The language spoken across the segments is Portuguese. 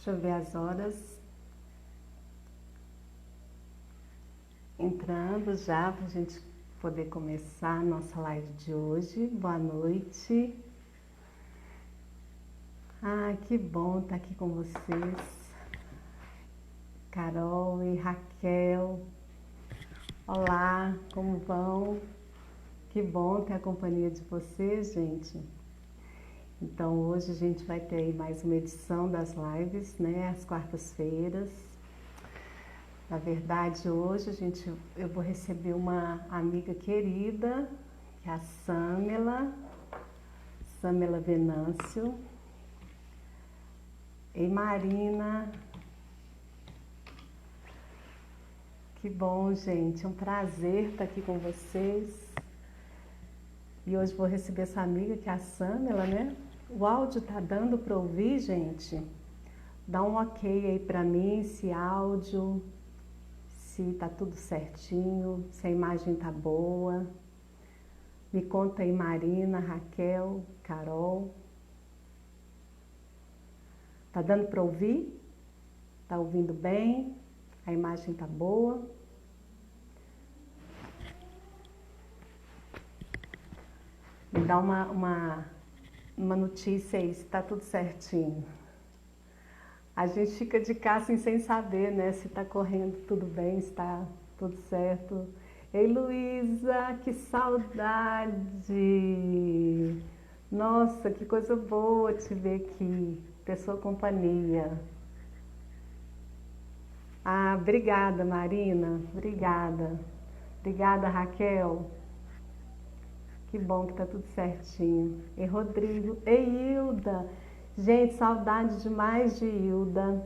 Deixa eu ver as horas. Entrando já para a gente poder começar a nossa live de hoje. Boa noite. Ah, que bom estar aqui com vocês. Carol e Raquel. Olá, como vão? Que bom ter a companhia de vocês, gente. Então hoje a gente vai ter aí mais uma edição das lives, né? Às quartas-feiras. Na verdade, hoje eu vou receber uma amiga querida, que é a Samela Venâncio. Ei, Marina. Que bom, gente. É um prazer estar aqui com vocês. E hoje vou receber essa amiga, que é a Samela, né? O áudio tá dando para ouvir, gente? Dá um ok aí para mim, esse áudio, se tá tudo certinho, se a imagem tá boa. Me conta aí, Marina, Raquel, Carol. Tá dando para ouvir? Tá ouvindo bem? A imagem tá boa? Me dá uma notícia aí, se tá tudo certinho. A gente fica de cá assim, sem saber, né? Se tá correndo tudo bem, se tá tudo certo. Ei, Luísa, que saudade! Nossa, que coisa boa te ver aqui, ter sua companhia. Ah, obrigada, Marina. Obrigada. Obrigada, Raquel. Que bom que tá tudo certinho. E Rodrigo. Ei, Hilda. Gente, saudade demais de Hilda.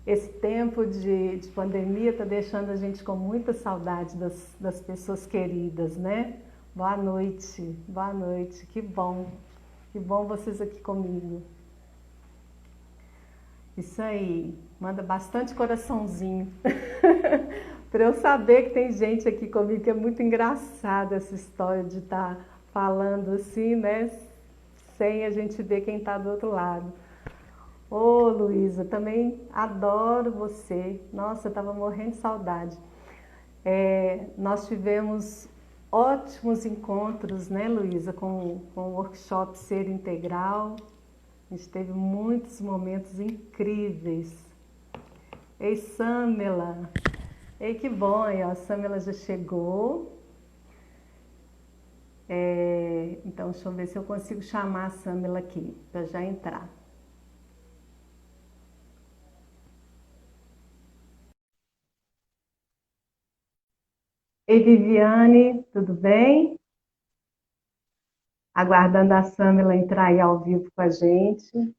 Esse tempo de pandemia tá deixando a gente com muita saudade das pessoas queridas, né? Boa noite. Boa noite. Que bom. Que bom vocês aqui comigo. Isso aí. Manda bastante coraçãozinho. Para eu saber que tem gente aqui comigo, que é muito engraçada essa história de estar falando assim, né? Sem a gente ver quem está do outro lado. Ô, Luísa, também adoro você. Nossa, eu estava morrendo de saudade. Nós tivemos ótimos encontros, né, Luísa, com o workshop Ser Integral. A gente teve muitos momentos incríveis. Ei, Samela. Ei, que bom, aí, ó, a Samela já chegou. Então, deixa eu ver se eu consigo chamar a Samela aqui, para já entrar. Ei, Viviane, tudo bem? Aguardando a Samela entrar aí ao vivo com a gente.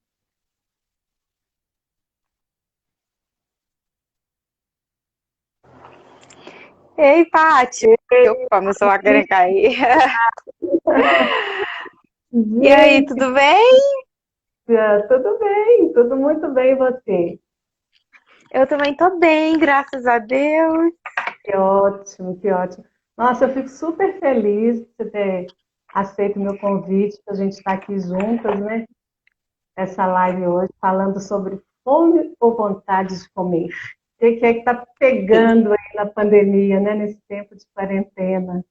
Ei, Paty! Opa, meu celular querendo cair. E aí, Gente, tudo bem? tudo bem, tudo muito bem, e você? Eu também tô bem, graças a Deus. Que ótimo, que ótimo. Nossa, eu fico super feliz de você ter aceito o meu convite para a gente estar aqui juntas, né? Essa live hoje, falando sobre fome ou vontade de comer. O que é que está pegando aí na pandemia, né? Nesse tempo de quarentena.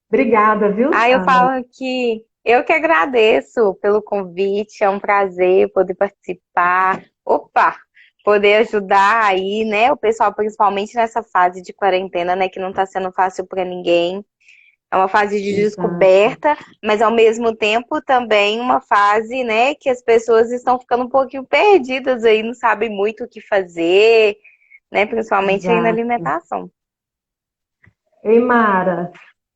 Obrigada, viu, Aí eu Sandra? falo que eu que agradeço pelo convite, é um prazer poder participar. Opa! Poder ajudar aí, né, o pessoal, principalmente nessa fase de quarentena, né, que não tá sendo fácil para ninguém. É uma fase de Exato, descoberta, mas ao mesmo tempo também uma fase, né, que as pessoas estão ficando um pouquinho perdidas aí, não sabem muito o que fazer, né, principalmente aí na exato. alimentação. Ei, Mara,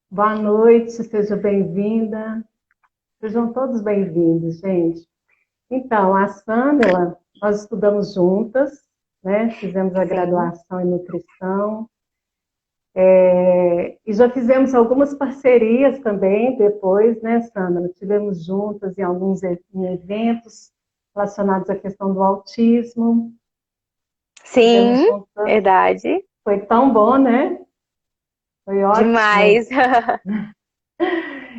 boa noite, seja bem-vinda. Sejam todos bem-vindos, gente. Então, a Sâmela, nós estudamos juntas, né? Fizemos a Sim. graduação em nutrição. E já fizemos algumas parcerias também depois, né, Sandra? Estivemos juntas em alguns em eventos relacionados à questão do autismo. Estivemos Sim, juntas. verdade. Foi tão bom, né? Foi ótimo. Demais.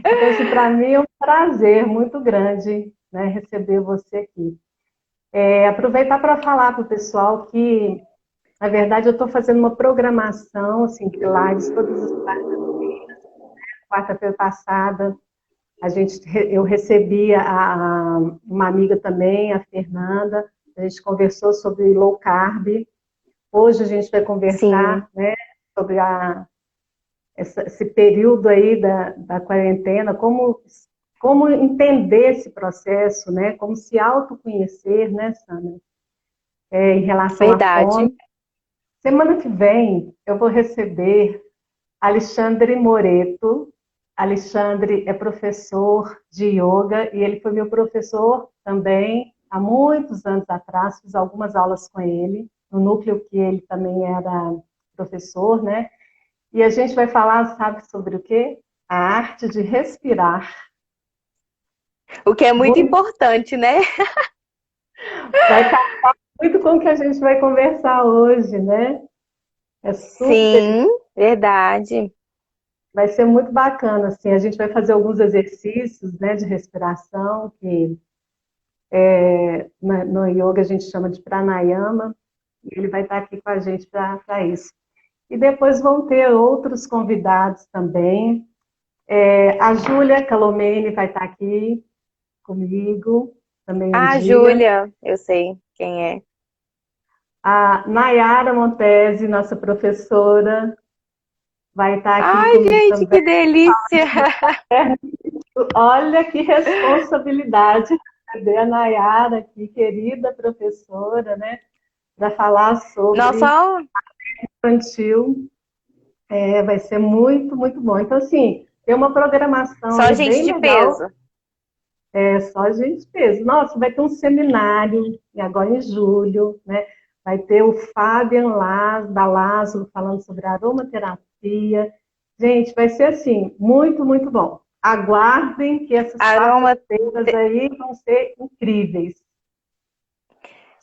Então, assim, para mim é um prazer muito grande, né, receber você aqui. Aproveitar para falar para o pessoal que, na verdade, eu estou fazendo uma programação, assim, de lives todas as quarta-feira passada. Eu recebi uma amiga também, a Fernanda, a gente conversou sobre low carb. Hoje a gente vai Sim, conversar, né, sobre esse período aí da quarentena, como entender esse processo, né, como se autoconhecer, né, Sandra, em relação à fome. verdade. Semana que vem eu vou receber Alexandre Moreto. Alexandre é professor de yoga e ele foi meu professor também há muitos anos atrás. Fiz algumas aulas com ele, no núcleo que ele também era professor, né? E a gente vai falar, sabe, sobre o quê? A arte de respirar. O que é muito Muito, importante, né? vai casar muito com o que a gente vai conversar hoje, né? É super, Sim, verdade. vai ser muito bacana, assim. A gente vai fazer alguns exercícios, né, de respiração que no yoga a gente chama de pranayama, e ele vai estar aqui com a gente para isso. E depois vão ter outros convidados também. A Júlia Calomene vai estar aqui comigo também um Ah, dia. Júlia, eu sei quem é. A Nayara Montesi, nossa professora, vai estar aqui Ai, comigo gente, também. que delícia! Olha que responsabilidade ter a Nayara aqui, querida professora, né, para falar sobre Nossa, infantil. Vai ser muito, muito bom. Então, assim, tem uma programação só aí gente bem de legal, peso. só a gente fez. Nossa, vai ter um seminário, agora em julho, né? Vai ter o Fabian da Lázaro falando sobre aromaterapia. Gente, vai ser assim, muito, muito bom. Aguardem que essas Aroma... quartas-feiras aí vão ser incríveis.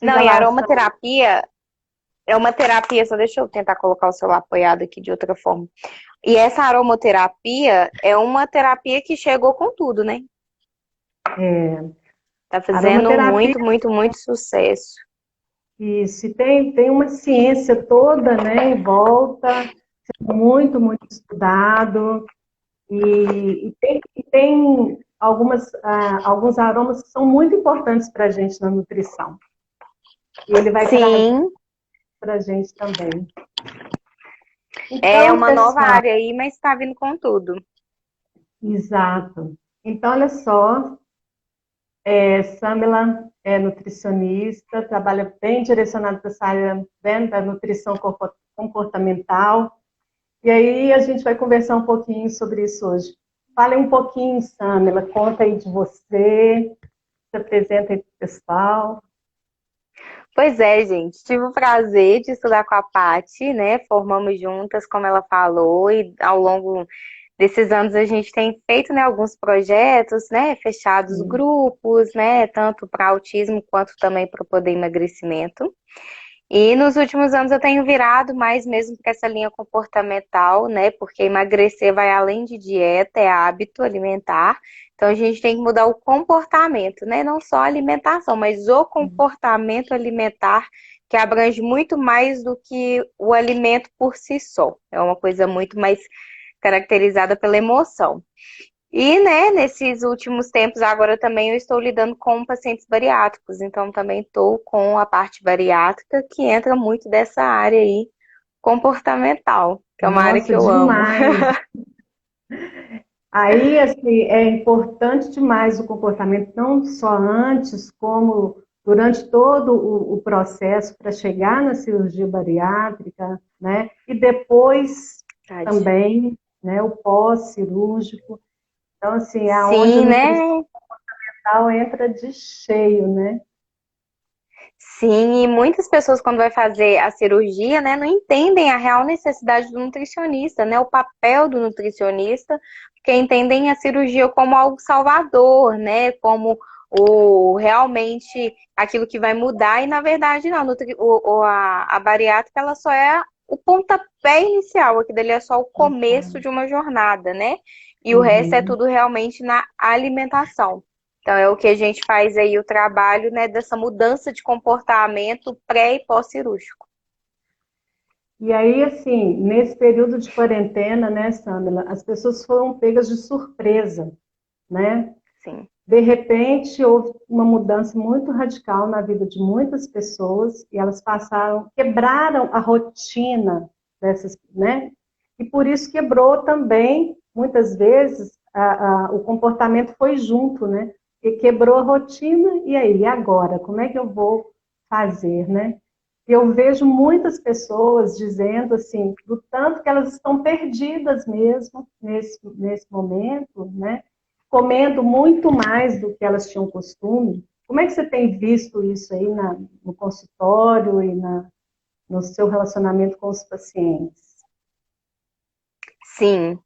Não, Diga e lá, Sandra. aromaterapia é uma terapia, só deixa eu tentar colocar o celular apoiado aqui de outra forma. E essa aromaterapia é uma terapia que chegou com tudo, né? Tá fazendo Aromaterapia, muito, muito, muito sucesso. isso, e tem uma ciência toda, né, em volta, muito, muito estudado, e tem alguns aromas que são muito importantes para a gente na nutrição. E ele vai trazer Sim, para a gente também. é Então, uma nova pessoal, área aí, mas tá vindo com tudo. exato. Então, olha só, Samela é nutricionista, trabalha bem direcionado para essa área, né, da nutrição comportamental. E aí a gente vai conversar um pouquinho sobre isso hoje. Fale um pouquinho, Samela, conta aí de você, se apresenta aí para o pessoal. Pois é, gente, tive o prazer de estudar com a Paty, né? Formamos juntas, como ela falou, e ao longo desses anos a gente tem feito, né, alguns projetos, né, fechados Sim. grupos, né, tanto para autismo quanto também para o poder emagrecimento. E nos últimos anos eu tenho virado mais mesmo para essa linha comportamental, né? Porque emagrecer vai além de dieta, é hábito alimentar. Então a gente tem que mudar o comportamento, né? Não só a alimentação, mas o comportamento alimentar, que abrange muito mais do que o alimento por si só. É uma coisa muito mais caracterizada pela emoção. E, né, nesses últimos tempos, agora também eu estou lidando com pacientes bariátricos, então também estou com a parte bariátrica, que entra muito dessa área aí, comportamental, que é uma área que Nossa, eu amo. demais. Aí, assim, é importante demais o comportamento, não só antes, como durante todo o processo para chegar na cirurgia bariátrica, né? E depois Verdade. também, né? O pós-cirúrgico. Então, assim, é onde a Sim, nutrição né? entra de cheio, né? Sim, e muitas pessoas quando vai fazer a cirurgia, né, não entendem a real necessidade do nutricionista, né, o papel do nutricionista, porque entendem a cirurgia como algo salvador, né, como o realmente aquilo que vai mudar, e na verdade não, a bariátrica ela só é o pontapé inicial, aquilo ali é só o começo de uma jornada, né? E o resto é Uhum. tudo realmente na alimentação. Então, é o que a gente faz aí, o trabalho, né, dessa mudança de comportamento pré e pós-cirúrgico. E aí, assim, nesse período de quarentena, né, Samila, as pessoas foram pegas de surpresa, né? Sim. De repente, houve uma mudança muito radical na vida de muitas pessoas e elas passaram, quebraram a rotina dessas, né? E por isso quebrou também, muitas vezes, o comportamento foi junto, né? E quebrou a rotina, e aí, e agora? Como é que eu vou fazer, né? Eu vejo muitas pessoas dizendo assim, do tanto que elas estão perdidas mesmo nesse momento, né? Comendo muito mais do que elas tinham costume. Como é que você tem visto isso aí no consultório e no seu relacionamento com os pacientes? Sim,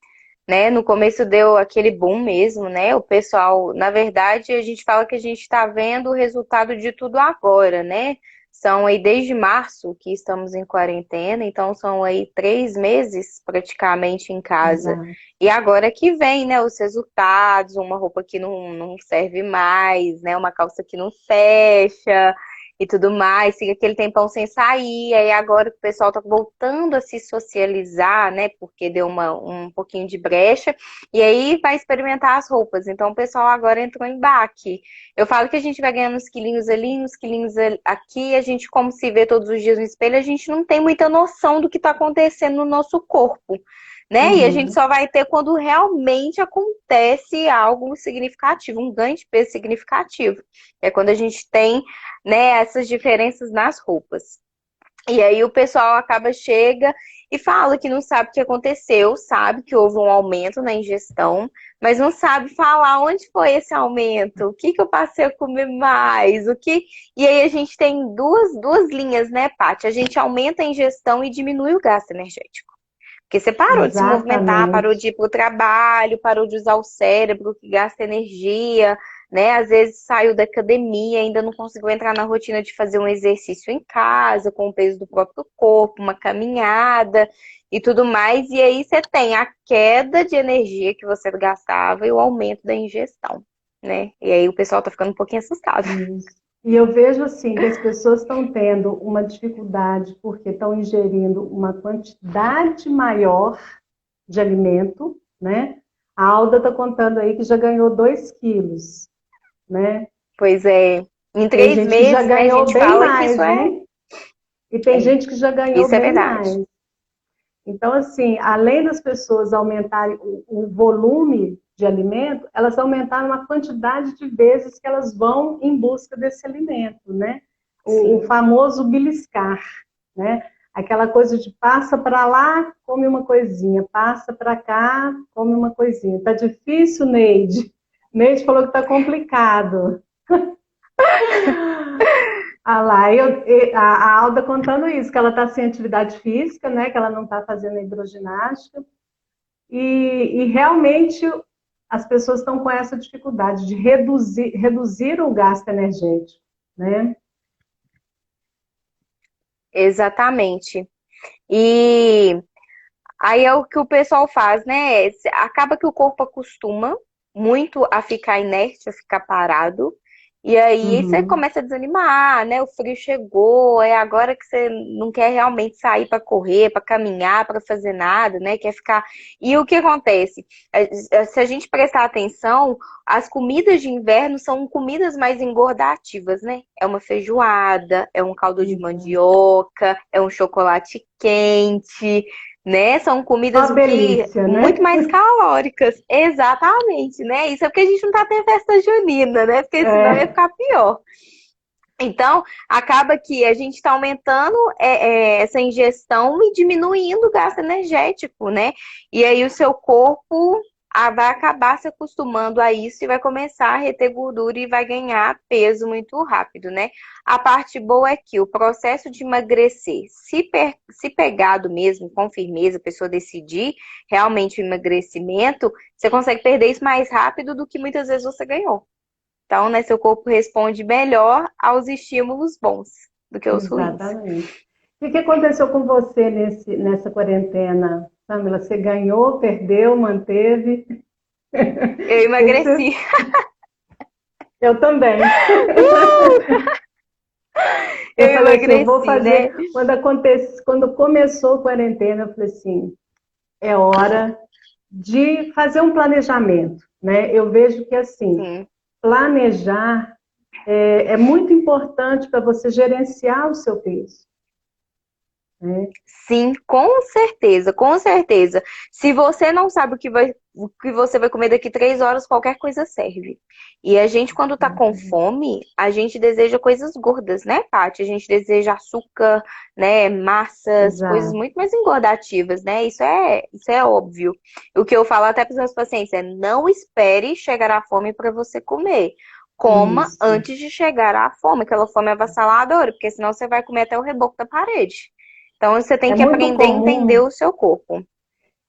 né? No começo deu aquele boom mesmo, né? O pessoal, na verdade, a gente fala que a gente está vendo o resultado de tudo agora, né? São aí desde março que estamos em quarentena, então são aí 3 meses praticamente em casa. Exato. E agora que vem, né, os resultados, uma roupa que não serve mais, né? Uma calça que não fecha e tudo mais, fica aquele tempão sem sair, aí agora que o pessoal tá voltando a se socializar, né, porque deu um pouquinho de brecha, e aí vai experimentar as roupas, então o pessoal agora entrou em baque. Eu falo que a gente vai ganhando uns quilinhos ali, uns quilinhos aqui, a gente como se vê todos os dias no espelho, a gente não tem muita noção do que tá acontecendo no nosso corpo. Né? E a gente Uhum. só vai ter quando realmente acontece algo significativo, um ganho de peso significativo. É quando a gente tem, né, essas diferenças nas roupas. E aí o pessoal chega e fala que não sabe o que aconteceu, sabe que houve um aumento na ingestão, mas não sabe falar onde foi esse aumento, o que eu passei a comer mais, o que. E aí a gente tem duas linhas, né, Paty? A gente aumenta a ingestão e diminui o gasto energético. Porque você parou de se movimentar, parou Exatamente. de ir para o trabalho, parou de usar o cérebro, que gasta energia, né? Às vezes saiu da academia, ainda não conseguiu entrar na rotina de fazer um exercício em casa, com o peso do próprio corpo, uma caminhada e tudo mais. E aí você tem a queda de energia que você gastava e o aumento da ingestão, né? E aí o pessoal tá ficando um pouquinho assustado. Isso. E eu vejo assim que as pessoas estão tendo uma dificuldade porque estão ingerindo uma quantidade maior de alimento, né? A Alda está contando aí que já ganhou 2 quilos, né? Pois é, em Tem três gente que já meses, né, a ganhou gente bem fala que mais, viu? E tem é, gente que já ganhou isso é bem verdade. mais. Então, assim, além das pessoas aumentarem o volume de alimento, elas aumentaram a quantidade de vezes que elas vão em busca desse alimento, né? O Sim. famoso beliscar, né? Aquela coisa de passa para lá, come uma coisinha, passa para cá, come uma coisinha. Tá difícil, Neide? Neide falou que tá complicado. Ah lá, a Alda contando isso, que ela está sem atividade física, né? Que ela não está fazendo hidroginástica. E realmente as pessoas estão com essa dificuldade de reduzir o gasto energético, né? Exatamente. E aí é o que o pessoal faz, né? Acaba que o corpo acostuma muito a ficar inerte, a ficar parado. E aí você Uhum. começa a desanimar, né? O frio chegou, é agora que você não quer realmente sair para correr, para caminhar, para fazer nada, né? Quer ficar. E o que acontece? Se a gente prestar atenção, as comidas de inverno são comidas mais engordativas, né? É uma feijoada, é um caldo de Exato. mandioca, é um chocolate quente, né? São comidas Só que delícia, muito né? mais calóricas. Exatamente, né? Isso é porque a gente não tá tendo festa junina, né? Porque senão ia É, ficar pior. Então, acaba que a gente está aumentando essa ingestão e diminuindo o gasto energético, né? E aí o seu corpo vai acabar se acostumando a isso e vai começar a reter gordura e vai ganhar peso muito rápido, né? A parte boa é que o processo de emagrecer, se pegado mesmo com firmeza, a pessoa decidir realmente o emagrecimento, você consegue perder isso mais rápido do que muitas vezes você ganhou. Então, né, seu corpo responde melhor aos estímulos bons do que os ruins. exatamente. E o que aconteceu com você nessa quarentena, Samila? Você ganhou, perdeu, manteve? Eu O que que você... emagreci. Eu também. Eu Eu falei assim, eu vou emagreci, né? fazer. Quando começou a quarentena, eu falei assim, é hora de fazer um planejamento, né? Eu vejo que assim, Sim. planejar é muito importante para você gerenciar o seu peso, né? Sim, com certeza, com certeza. Se você não sabe o que você vai comer daqui 3 horas, qualquer coisa serve. E a gente, quando tá com fome, a gente deseja coisas gordas, né, Paty? A gente deseja açúcar, né, massas, coisas Exato. muito mais engordativas, né? Isso é óbvio. O que eu falo até para os meus pacientes é: não espere chegar à fome para você comer. Coma Isso. antes de chegar à fome, aquela fome avassaladora, porque senão você vai comer até o reboco da parede. Então você tem É que muito aprender a entender comum, o seu corpo.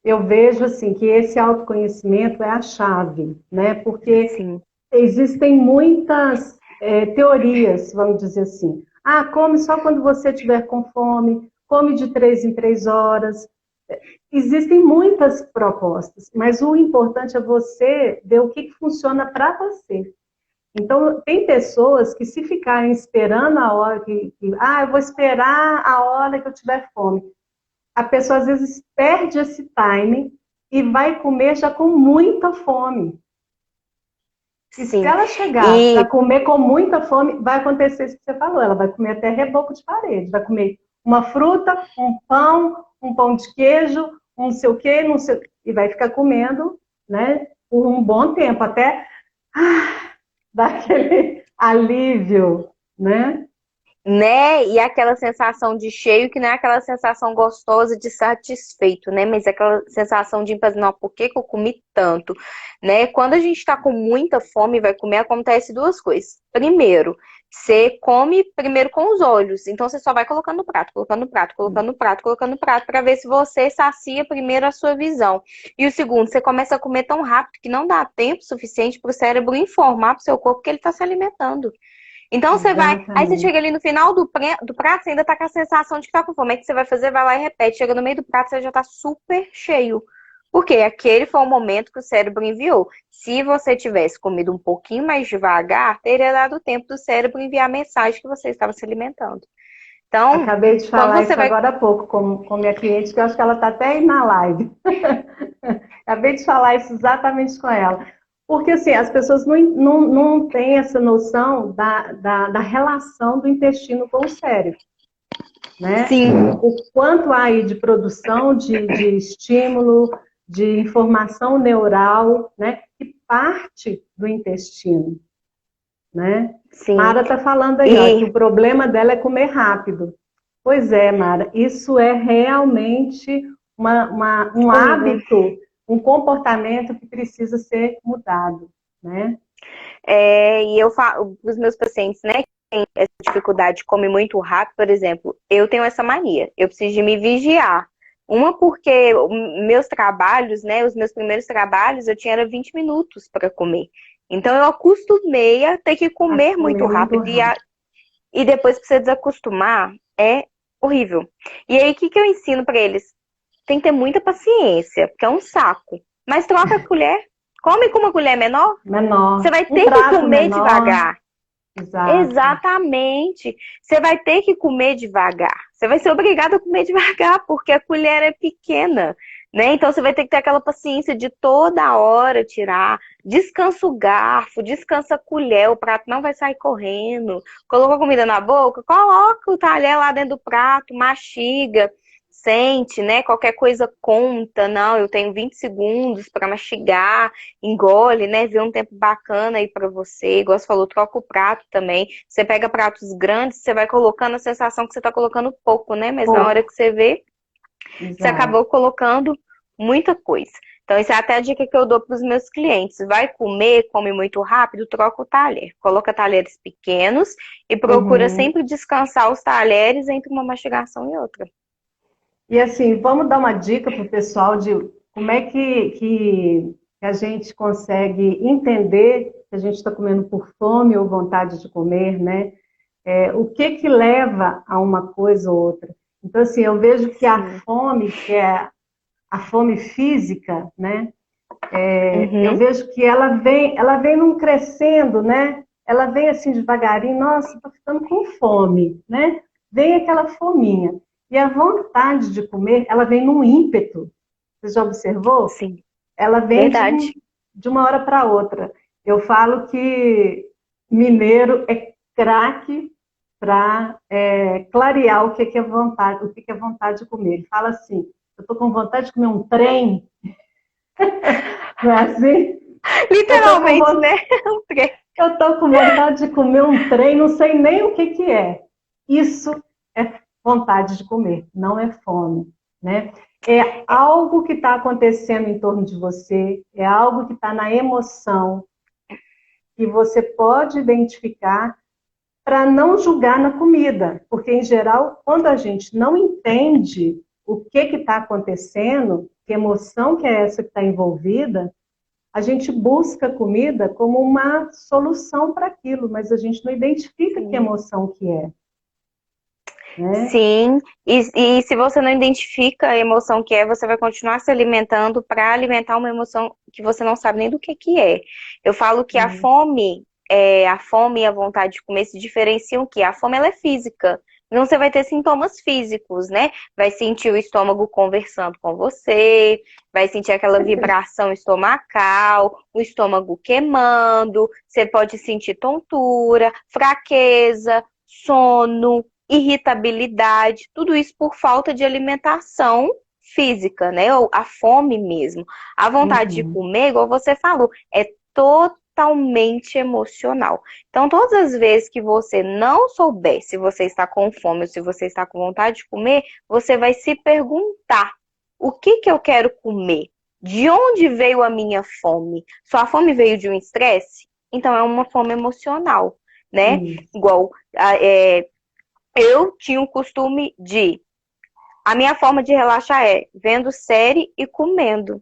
eu vejo assim que esse autoconhecimento é a chave, né? Porque Sim, existem muitas teorias, vamos dizer assim. Ah, come só quando você estiver com fome, come de 3 em 3 horas. Existem muitas propostas, mas o importante é você ver o que funciona para você. Então, tem pessoas que se ficarem esperando a hora eu vou esperar a hora que eu tiver fome. A pessoa às vezes perde esse time e vai comer já com muita fome. E se sim. ela chegar para E comer com muita fome, vai acontecer isso que você falou. Ela vai comer até reboco de parede. Vai comer uma fruta, um pão de queijo, um não sei o quê, não sei, e vai ficar comendo, né, por um bom tempo, até dar aquele alívio, né? né? E aquela sensação de cheio, que não é aquela sensação gostosa de satisfeito, né? Mas é aquela sensação de, não, por que que eu comi tanto, né? Quando a gente tá com muita fome e vai comer, acontece duas coisas. Primeiro, você come primeiro com os olhos, então você só vai colocando no prato, colocando no prato, colocando no prato, colocando no prato, para ver se você sacia primeiro a sua visão. E o segundo, você começa a comer tão rápido que não dá tempo suficiente para o cérebro informar para o seu corpo que ele está se alimentando. Então você vai, aí você chega Exatamente. ali no final do prato, você ainda tá com a sensação de que tá com fome. Aí o que você vai fazer? Vai lá e repete. Chega no meio do prato, você já tá super cheio. Porque aquele foi o momento que o cérebro enviou. Se você tivesse comido um pouquinho mais devagar, teria dado tempo do cérebro enviar a mensagem que você estava se alimentando. Então, Acabei de quando falar você isso vai. agora há pouco com minha cliente, que eu acho que ela está até aí na live. Acabei de falar isso exatamente com ela. Porque assim, as pessoas não têm essa noção da relação do intestino com o cérebro, né? Sim, O quanto há aí de produção de estímulo, de informação neural, né? Que parte do intestino, né? sim. Mara está falando aí, ó, que E o problema dela é comer rápido. Pois é, Mara, isso é realmente um horrível. hábito, um comportamento que precisa ser mudado, né? E eu falo para os meus pacientes, né, que têm essa dificuldade, come muito rápido, por exemplo, eu tenho essa mania, eu preciso de me vigiar. Uma porque meus trabalhos, né, os meus primeiros trabalhos, eu tinha era 20 minutos para comer. Então eu acostumei a ter que A comer muito comer muito rápido rápido. e depois para você desacostumar é horrível. E aí o que que eu ensino para eles? Tem que ter muita paciência, porque é um saco. Mas troca a colher, come com uma colher menor, você Menor, vai um ter que prato comer menor, devagar. exato. Exatamente. Você vai ter que comer devagar. Você vai ser obrigado a comer devagar, porque a colher é pequena, né? Então você vai ter que ter aquela paciência de toda hora tirar. Descansa o garfo, descansa a colher, o prato não vai sair correndo. Colocou a comida na boca, coloca o talher lá dentro do prato, mastiga. Sente, né? Qualquer coisa conta. Não, eu tenho 20 segundos para mastigar, engole, né? Vê um tempo bacana aí para você. Igual você falou, troca o prato também. Você pega pratos grandes, você vai colocando a sensação que você tá colocando pouco, né? Mas na hora Pouco, que você vê, você exato. acabou colocando muita coisa. Então, isso é até a dica que eu dou para os meus clientes. Vai comer, come muito rápido, troca o talher. Coloca talheres pequenos e procura Uhum. sempre descansar os talheres entre uma mastigação e outra. E assim, vamos dar uma dica para o pessoal de como é que a gente consegue entender que a gente está comendo por fome ou vontade de comer, né? O que que leva a uma coisa ou outra. Então, assim, eu vejo que a Sim. fome, que é a fome física, né? Eu Uhum. vejo que ela vem num crescendo, né? ela vem assim devagarinho, nossa, estou ficando com fome, né? Vem aquela fominha. E a vontade de comer, ela vem num ímpeto. Você já observou? Sim, Ela vem verdade. de uma hora para outra. Eu falo que mineiro é craque para clarear o que é vontade, o que é vontade de comer. Ele fala assim, eu estou com vontade de comer um trem, não é assim? Eu estou com, Literalmente, né? eu tô com vontade de comer um trem, não sei nem o que é. Isso é vontade de comer, não é fome, né? É algo que está acontecendo em torno de você, é algo que está na emoção, que você pode identificar para não julgar na comida, porque em geral, quando a gente não entende o que está acontecendo, que emoção que é essa que está envolvida, a gente busca a comida como uma solução para aquilo, mas a gente não identifica que Sim. emoção que é, né? Sim, e se você não identifica a emoção que é, você vai continuar se alimentando para alimentar uma emoção que você não sabe nem do que é. Eu falo que a fome e a vontade de comer se diferenciam que a fome ela é física. Então você vai ter sintomas físicos, né? Vai sentir o estômago conversando com você, vai sentir aquela vibração estomacal, o estômago queimando, você pode sentir tontura, fraqueza, sono, irritabilidade, tudo isso por falta de alimentação física, né? Ou a fome mesmo. A vontade de Uhum. comer, igual você falou, é totalmente emocional. Então, todas as vezes que você não souber se você está com fome ou se você está com vontade de comer, você vai se perguntar: o que que eu quero comer? De onde veio a minha fome? Sua fome veio de um estresse? Então, é uma fome emocional, né? Isso. Igual, eu tinha o costume de. A minha forma de relaxar é vendo série e comendo.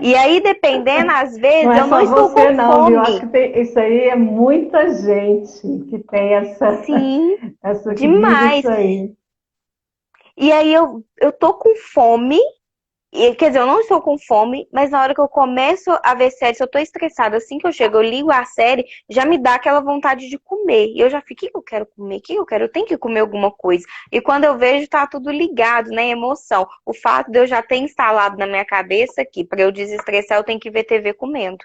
E aí, dependendo, às Não vezes, é eu não só estou com você não, viu? Acho que fome. isso aí é muita gente que tem essa, Sim, essa que vive demais. isso aí. E aí eu tô com fome. Quer dizer, eu não estou com fome, mas na hora que eu começo a ver série, se eu tô estressada, assim que eu chego, eu ligo a série, já me dá aquela vontade de comer. E eu já fico, o que eu quero comer? O que eu quero? Eu tenho que comer alguma coisa. E quando eu vejo, tá tudo ligado, né? Emoção. O fato de eu já ter instalado na minha cabeça que para eu desestressar, eu tenho que ver TV comendo.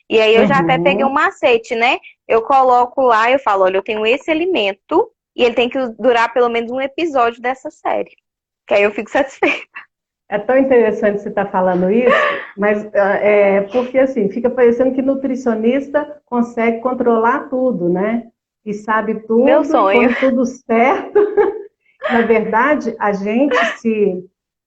E aí eu já até peguei um Uhum. macete, né? Eu coloco lá, eu falo, olha, eu tenho esse alimento e ele tem que durar pelo menos um episódio dessa série. Que aí eu fico satisfeita. É tão interessante você estar falando isso, mas porque assim, fica parecendo que nutricionista consegue controlar tudo, né? E sabe Meu tudo e sonho. põe tudo certo. Na verdade, a gente se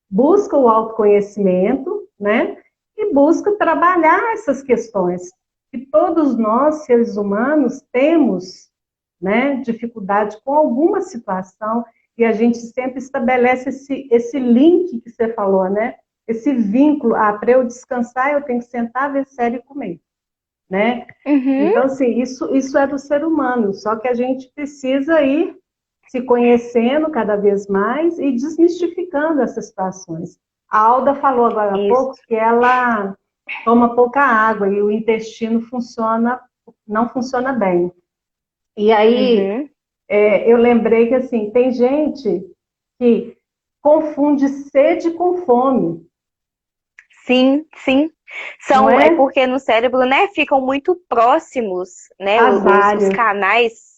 busca o autoconhecimento, né? E busca trabalhar essas questões que todos nós, seres humanos, temos, né? Dificuldade com alguma situação e a gente sempre estabelece esse link que você falou, né? Esse vínculo. Ah, para eu descansar, eu tenho que sentar, ver série e comer, né? Uhum. Então, assim, isso é do ser humano, só que a gente precisa ir se conhecendo cada vez mais e desmistificando essas situações. A Alda falou agora há Isso. pouco que ela toma pouca água e o intestino não funciona bem. E aí Uhum. eu lembrei que assim, tem gente que confunde sede com fome, Sim, sim. não É é? porque no cérebro, né, ficam muito próximos, né, As os áreas. canais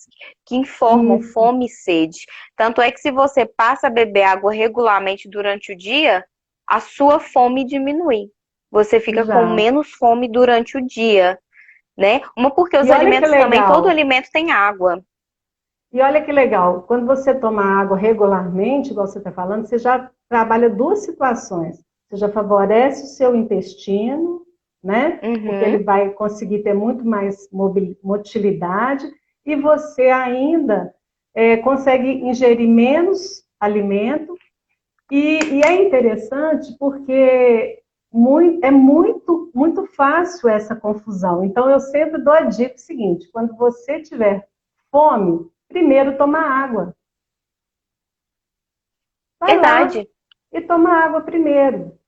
que informam Isso, fome e sede. Tanto é que se você passa a beber água regularmente durante o dia, a sua fome diminui. Você fica com já. menos fome durante o dia, né? Uma porque os E olha que alimentos também, todo legal. alimento tem água. E olha que legal, quando você toma água regularmente, igual você está falando, você já trabalha duas situações. Você já favorece o seu intestino, né? Porque ele Uhum. vai conseguir ter muito mais motilidade, e você ainda consegue ingerir menos alimento. E é interessante porque é muito fácil essa confusão. Então, eu sempre dou a dica seguinte: quando você tiver fome, primeiro toma água. Vai lá Verdade. e toma água primeiro.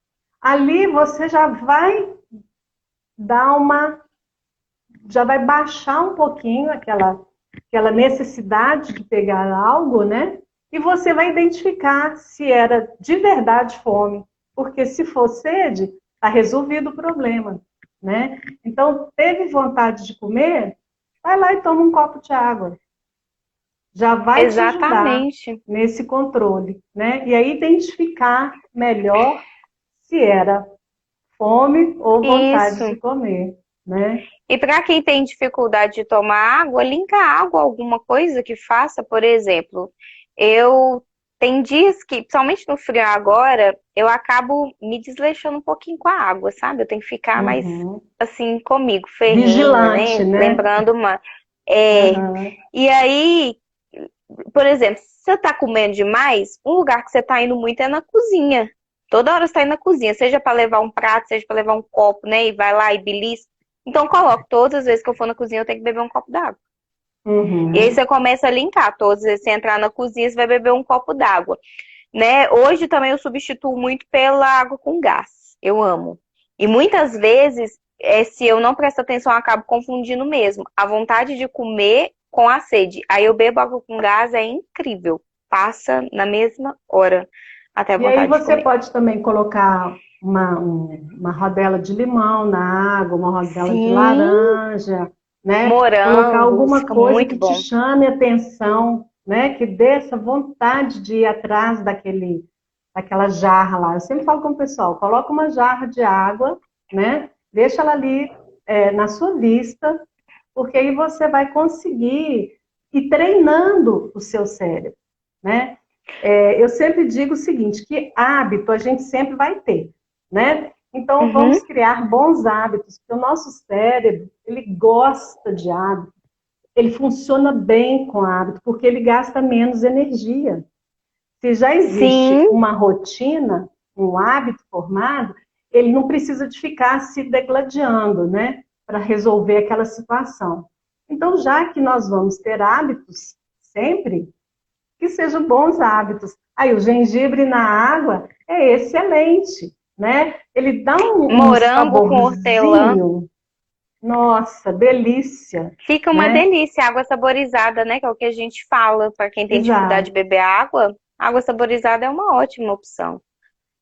Ali você já vai dar uma já vai baixar um pouquinho aquela necessidade de pegar algo, né? E você vai identificar se era de verdade fome, porque se for sede, está resolvido o problema, né? Então, teve vontade de comer, vai lá e toma um copo de água. Já vai te ajudar Exatamente. nesse controle, né? E aí identificar melhor se era fome ou vontade de Isso. comer, né? E para quem tem dificuldade de tomar água, linka água a alguma coisa que faça, por exemplo, eu tem dias que, principalmente no frio agora, eu acabo me desleixando um pouquinho com a água, sabe? Eu tenho que ficar mais Uhum. assim comigo, ferrenha, Vigilante, né? né? Lembrando uma. É, Uhum. e aí, por exemplo, se você tá comendo demais, um lugar que você tá indo muito é na cozinha. Toda hora você tá indo na cozinha, seja para levar um prato, seja para levar um copo, né? E vai lá e belisca. Então, coloco, todas as vezes que eu for na cozinha, eu tenho que beber um copo d'água. E aí Uhum. você começa a linkar. Todas as vezes que você entrar na cozinha, você vai beber um copo d'água. Né? Hoje também eu substituo muito pela água com gás. Eu amo. E muitas vezes, se eu não presto atenção, eu acabo confundindo mesmo. A vontade de comer com a sede. Aí eu bebo água com gás, é incrível. Passa na mesma hora até a E aí vontade de você comer. pode também colocar uma rodela de limão na água, uma rodela de Sim, laranja, né? Colocar morangos, alguma fica coisa muito que te bom. chame a atenção, né? Que dê essa vontade de ir atrás daquela jarra lá. Eu sempre falo com o pessoal, coloca uma jarra de água, né? Deixa ela ali na sua vista, porque aí você vai conseguir ir treinando o seu cérebro, né? Eu sempre digo o seguinte, que hábito a gente sempre vai ter, né? Então Uhum. vamos criar bons hábitos, porque o nosso cérebro, ele gosta de hábito, ele funciona bem com hábito, porque ele gasta menos energia. Se já existe Sim, uma rotina, um hábito formado, ele não precisa de ficar se degladiando, né? Para resolver aquela situação. Então, já que nós vamos ter hábitos sempre, que sejam bons hábitos. Aí, o gengibre na água é excelente, né? Ele dá um morango com hortelã. saborzinho, nossa, delícia, Fica uma né? delícia, água saborizada, né? Que é o que a gente fala para quem tem dificuldade de Exato. beber água. Água saborizada é uma ótima opção.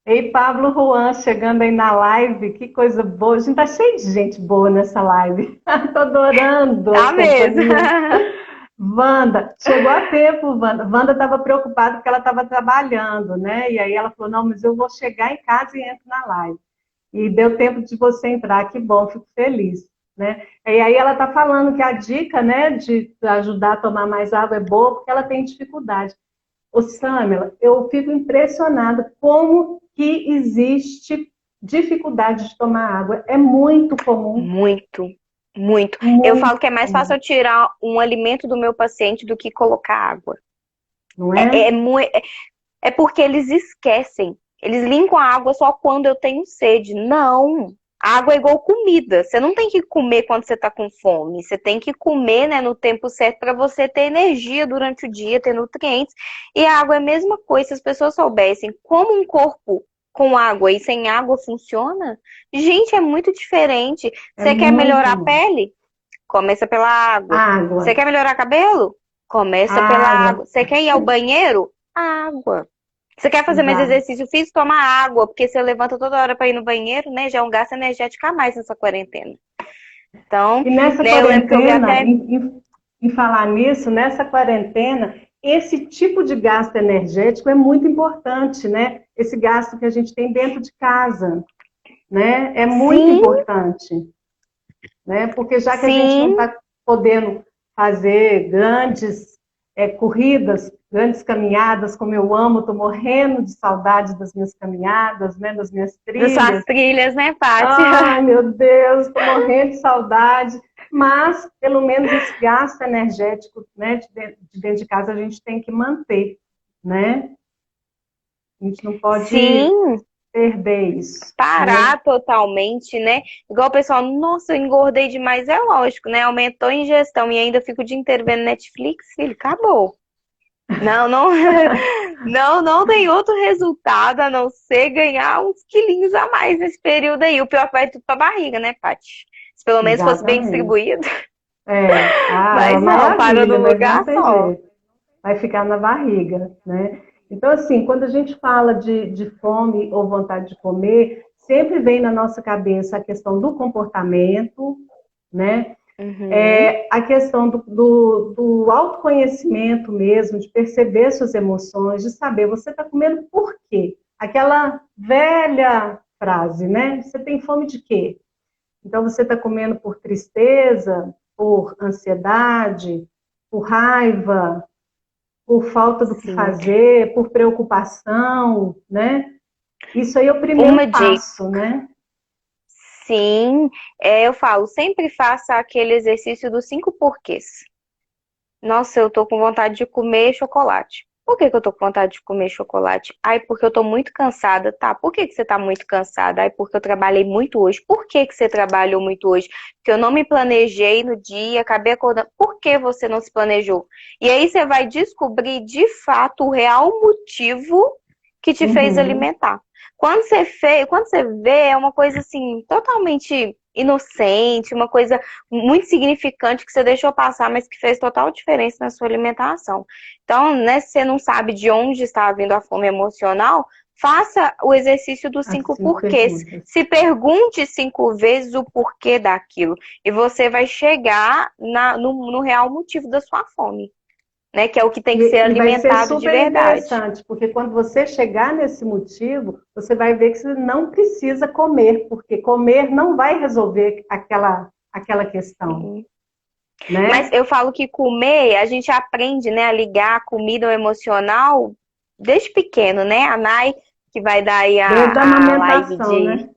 Ei, Pablo Juan, chegando aí na live, que coisa boa. A gente tá cheio de gente boa nessa live. Tô adorando a Tá mesmo. companhia. Wanda, chegou a tempo, Wanda. Wanda estava preocupada porque ela estava trabalhando, né? E aí ela falou, não, mas eu vou chegar em casa e entro na live. E deu tempo de você entrar, que bom, fico feliz, né? E aí ela está falando que a dica, né, de ajudar a tomar mais água é boa porque ela tem dificuldade. Ô, Samela, eu fico impressionada como que existe dificuldade de tomar água. É muito comum, Muito, muito. Eu falo muito que é mais fácil comum, eu tirar um alimento do meu paciente do que colocar água. não É, é? é, é porque eles esquecem. Eles limpam a água só quando eu tenho sede. Não. A água é igual comida. Você não tem que comer quando você está com fome. Você tem que comer, né, no tempo certo para você ter energia durante o dia, ter nutrientes. E a água é a mesma coisa. Se as pessoas soubessem como um corpo com água e sem água funciona, gente, é muito diferente. É Você quer melhorar a muito. pele? Começa pela água. Você Água, quer melhorar cabelo? Começa pela água, água. Você quer ir ao banheiro? Água. Você quer fazer mais exato. exercício físico? Toma água, porque você levanta toda hora para ir no banheiro, né? Já é um gasto energético a mais nessa quarentena. Então, E nessa né, eu lembro que eu vi quarentena, até. em falar nisso, nessa quarentena, esse tipo de gasto energético é muito importante, né? Esse gasto que a gente tem dentro de casa, né? É muito Sim, importante, né? Porque já que a gente não sim. está podendo fazer grandes corridas, grandes caminhadas, como eu amo, estou morrendo de saudade das minhas caminhadas, né? Das minhas Das suas trilhas. trilhas, né, Paty? Ai, meu Deus, estou morrendo de saudade. Mas, pelo menos, esse gasto energético, né, de dentro de casa a gente tem que manter, né? A gente não pode Sim, perder isso, né? parar totalmente, né? Igual o pessoal, nossa, eu engordei demais. É lógico, né? Aumentou a ingestão e ainda fico o dia inteiro vendo Netflix, filho, acabou. Não, não, não tem outro resultado a não ser ganhar uns quilinhos a mais nesse período aí. O pior é que vai tudo pra barriga, né, Paty? Se pelo menos fosse bem Exatamente. distribuído. É Mas uma não, parou maravilha, num mas não lugar tem só. jeito. Vai ficar na barriga, né? Então, assim, quando a gente fala de fome ou vontade de comer, sempre vem na nossa cabeça a questão do comportamento, né? Uhum, A questão do autoconhecimento mesmo, de perceber suas emoções, de saber você está comendo por quê? Aquela velha frase, né? Você tem fome de quê? Então, você está comendo por tristeza, por ansiedade, por raiva, por falta do que sim. fazer, por preocupação, né? Isso aí é o primeiro Uma dica. passo, né? Sim, eu falo, sempre faça aquele exercício dos 5 porquês. Nossa, eu tô com vontade de comer chocolate. Por que que eu tô com vontade de comer chocolate? Ai, porque eu tô muito cansada. Tá, por que que você tá muito cansada? Ai, porque eu trabalhei muito hoje. Por que que você trabalhou muito hoje? Porque eu não me planejei no dia, acabei acordando. Por que você não se planejou? E aí você vai descobrir de fato o real motivo que te fez Uhum. alimentar. Quando você vê, é uma coisa assim, totalmente inocente, uma coisa muito significante que você deixou passar, mas que fez total diferença na sua alimentação. Então, né, se você não sabe de onde está vindo a fome emocional, faça o exercício dos As cinco cinco porquês. perguntas. Se pergunte 5 vezes o porquê daquilo. E você vai chegar no real motivo da sua fome, né? Que é o que tem que ser E vai ser alimentado de super verdade. interessante, porque quando você chegar nesse motivo, você vai ver que você não precisa comer, porque comer não vai resolver aquela questão, Mas né? eu falo que comer, a gente aprende, né, a ligar a comida ao emocional desde pequeno, né? A Nai, que vai dar aí Desde a a live amamentação, de né?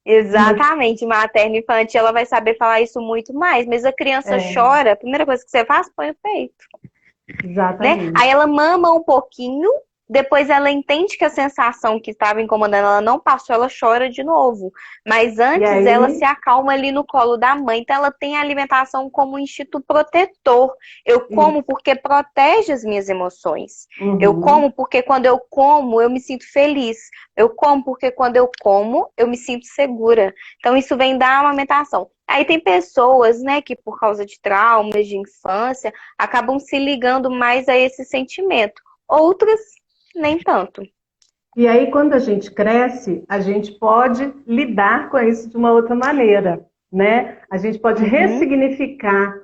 exatamente materno infantil, ela vai saber falar isso muito mais. Mas a criança É, chora, a primeira coisa que você faz, põe o peito, né? Aí exatamente. ela mama um pouquinho, depois ela entende que a sensação que estava incomodando ela não passou, ela chora de novo. Mas E antes ela se aí, acalma ali no colo da mãe. Então ela tem a alimentação como um instinto protetor. Eu como isso. porque protege as minhas emoções. Eu Uhum. como porque quando eu como, eu me sinto feliz. Eu como porque quando eu como, eu me sinto segura. Então isso vem da amamentação. Aí tem pessoas, né, que por causa de traumas de infância, acabam se ligando mais a esse sentimento. Outras, nem tanto. E aí, quando a gente cresce, a gente pode lidar com isso de uma outra maneira, né? A gente pode Uhum, ressignificar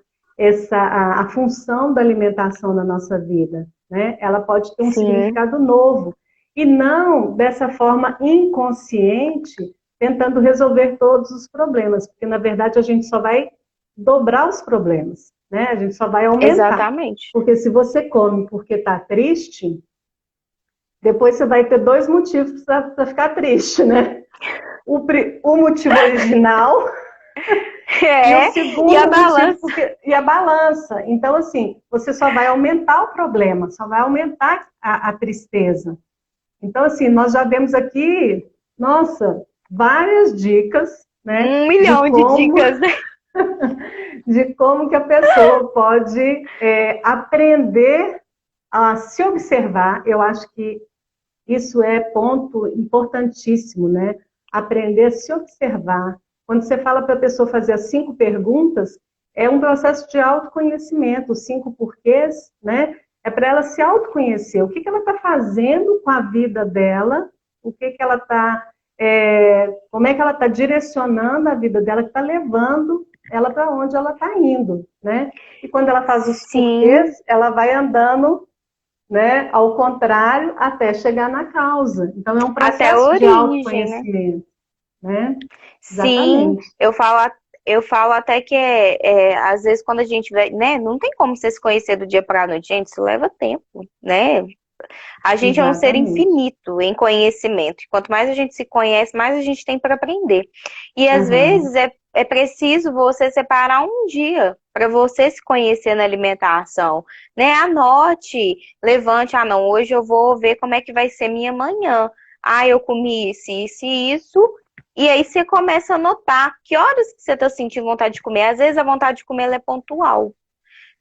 a função da alimentação na nossa vida, né? Ela pode ter um sim, significado novo e não dessa forma inconsciente, tentando resolver todos os problemas, porque na verdade a gente só vai dobrar os problemas, né? A gente só vai aumentar. exatamente. Porque se você come porque está triste, depois você vai ter dois motivos para ficar triste, né? O motivo original e o É, e a segundo motivo, balança. porque e a balança. Então, assim, você só vai aumentar o problema, só vai aumentar a tristeza. Então, assim, nós já demos aqui, nossa, várias dicas, né, 1 milhão de dicas, né? de como que a pessoa pode aprender a se observar. Eu acho que isso é ponto importantíssimo, né? Aprender a se observar. Quando você fala para a pessoa fazer as 5 perguntas, é um processo de autoconhecimento, os 5 porquês, né? É para ela se autoconhecer. O que, que ela está fazendo com a vida dela? O que, que ela está. Como é que ela está direcionando a vida dela, que está levando ela para onde ela está indo, né? E quando ela faz os Sim, porquês, ela vai andando, né, ao contrário, até chegar na causa. Então, é um até a processo de origem, né? autoconhecimento, né? Sim, Exatamente. eu falo até que às vezes quando a gente vai, né? Não tem como você se conhecer do dia para a noite, gente, isso leva tempo, né? A gente é um ser Exatamente. infinito em conhecimento. Quanto mais a gente se conhece, mais a gente tem para aprender. E às Uhum. vezes é preciso você separar um dia para você se conhecer na alimentação, né? Anote, levante, ah, não, hoje eu vou ver como é que vai ser minha manhã. Ah, eu comi isso, e isso. E aí você começa a notar que horas que você está sentindo vontade de comer. Às vezes a vontade de comer ela é pontual,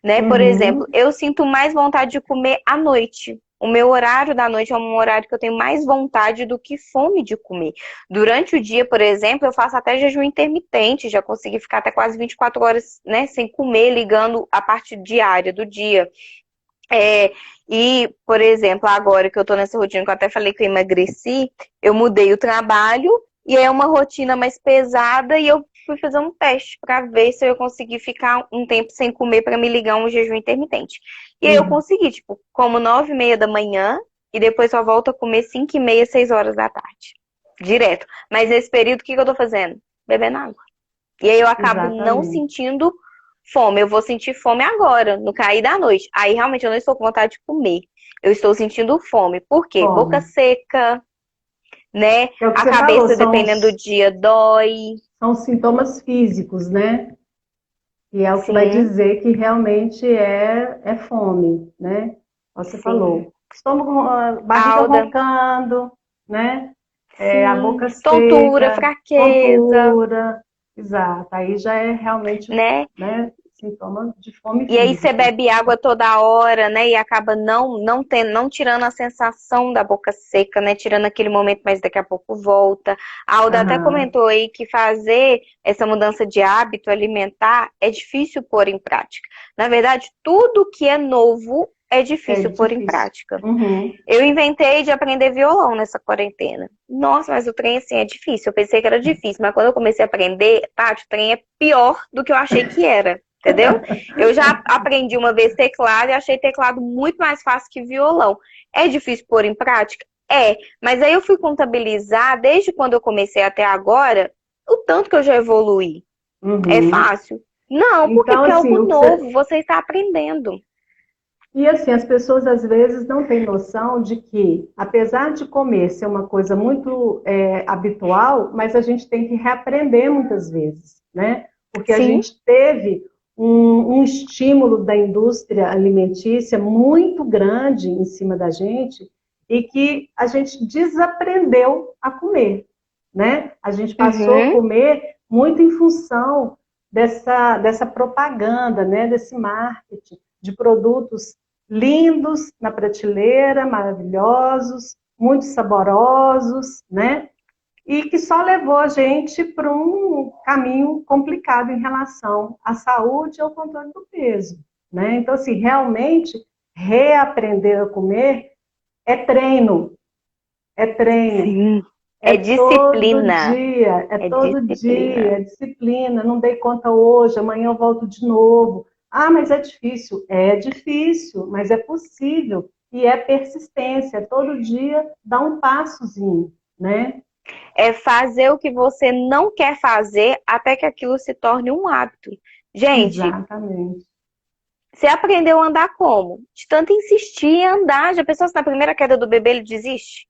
né? Por exemplo, Uhum. eu sinto mais vontade de comer à noite. o meu horário da noite é um horário que eu tenho mais vontade do que fome de comer. Durante o dia, por exemplo, eu faço até jejum intermitente, já consegui ficar até quase 24 horas, né, sem comer, ligando a parte diária do dia. É, e, por exemplo, agora que eu tô nessa rotina, que eu até falei que eu emagreci, eu mudei o trabalho e é uma rotina mais pesada e eu fui fazer um teste para ver se eu consegui ficar um tempo sem comer para me ligar um jejum intermitente. E aí eu Uhum. consegui, tipo, como 9h30 da manhã e depois só volto a comer 5h30, 6 horas da tarde. Direto. Mas nesse período, o que que eu tô fazendo? Bebendo água. E aí eu acabo não Exatamente. sentindo fome. Eu vou sentir fome agora, no cair da noite. Aí realmente eu não estou com vontade de comer. Eu estou sentindo fome. Por quê? Boca Fome. seca, né? É o que A você falou, cabeça, dependendo do dia, dói. são sintomas físicos, né? E é o que vai Sim, dizer que realmente é fome, né? Você sim. falou. Estômago, barriga Cauda, roncando, né? A sim. boca Tontura, seca, fraqueza, tontura. Exato. Aí já é realmente, né? né, sintoma de fome E aí você física. bebe água toda hora, né? E acaba não tirando a sensação da boca seca, né? Tirando aquele momento, mas daqui a pouco volta. A Alda até Aham. comentou aí que fazer essa mudança de hábito alimentar é difícil pôr em prática. Na verdade, tudo que é novo é É difícil pôr em difícil. prática. Uhum. Eu inventei de aprender violão nessa quarentena. Nossa, mas o trem assim é difícil. Eu pensei que era difícil, mas quando eu comecei a aprender, Tati, o trem é pior do que eu achei que era. Entendeu? Eu já aprendi uma vez teclado e achei teclado muito mais fácil que violão. É difícil pôr em prática? É, mas aí eu fui contabilizar desde quando eu comecei até agora o tanto que eu já evoluí. É Uhum. fácil? Não, porque Então, é assim, algo o que novo, você... você está aprendendo. E assim, as pessoas às vezes não têm noção de que, apesar de comer ser uma coisa muito habitual, mas a gente tem que reaprender muitas vezes, né? Porque a Sim. gente teve um estímulo da indústria alimentícia muito grande em cima da gente e que a gente desaprendeu a comer, né? A gente passou a Uhum. comer muito em função dessa propaganda, né? Desse marketing de produtos lindos na prateleira, maravilhosos, muito saborosos, né? E que só levou a gente para um caminho complicado em relação à saúde e ao controle do peso, né? Então, assim, realmente reaprender a comer é treino, é treino, Sim. é É todo disciplina. dia, É disciplina. é disciplina. Não dei conta hoje, amanhã eu volto de novo. Ah, mas é difícil, mas é possível. E é persistência, todo dia dá um passozinho, né? É fazer o que você não quer fazer até que aquilo se torne um hábito. Gente, Exatamente. você aprendeu a andar como? De tanto insistir em andar. Já pensou se na primeira queda do bebê ele desiste?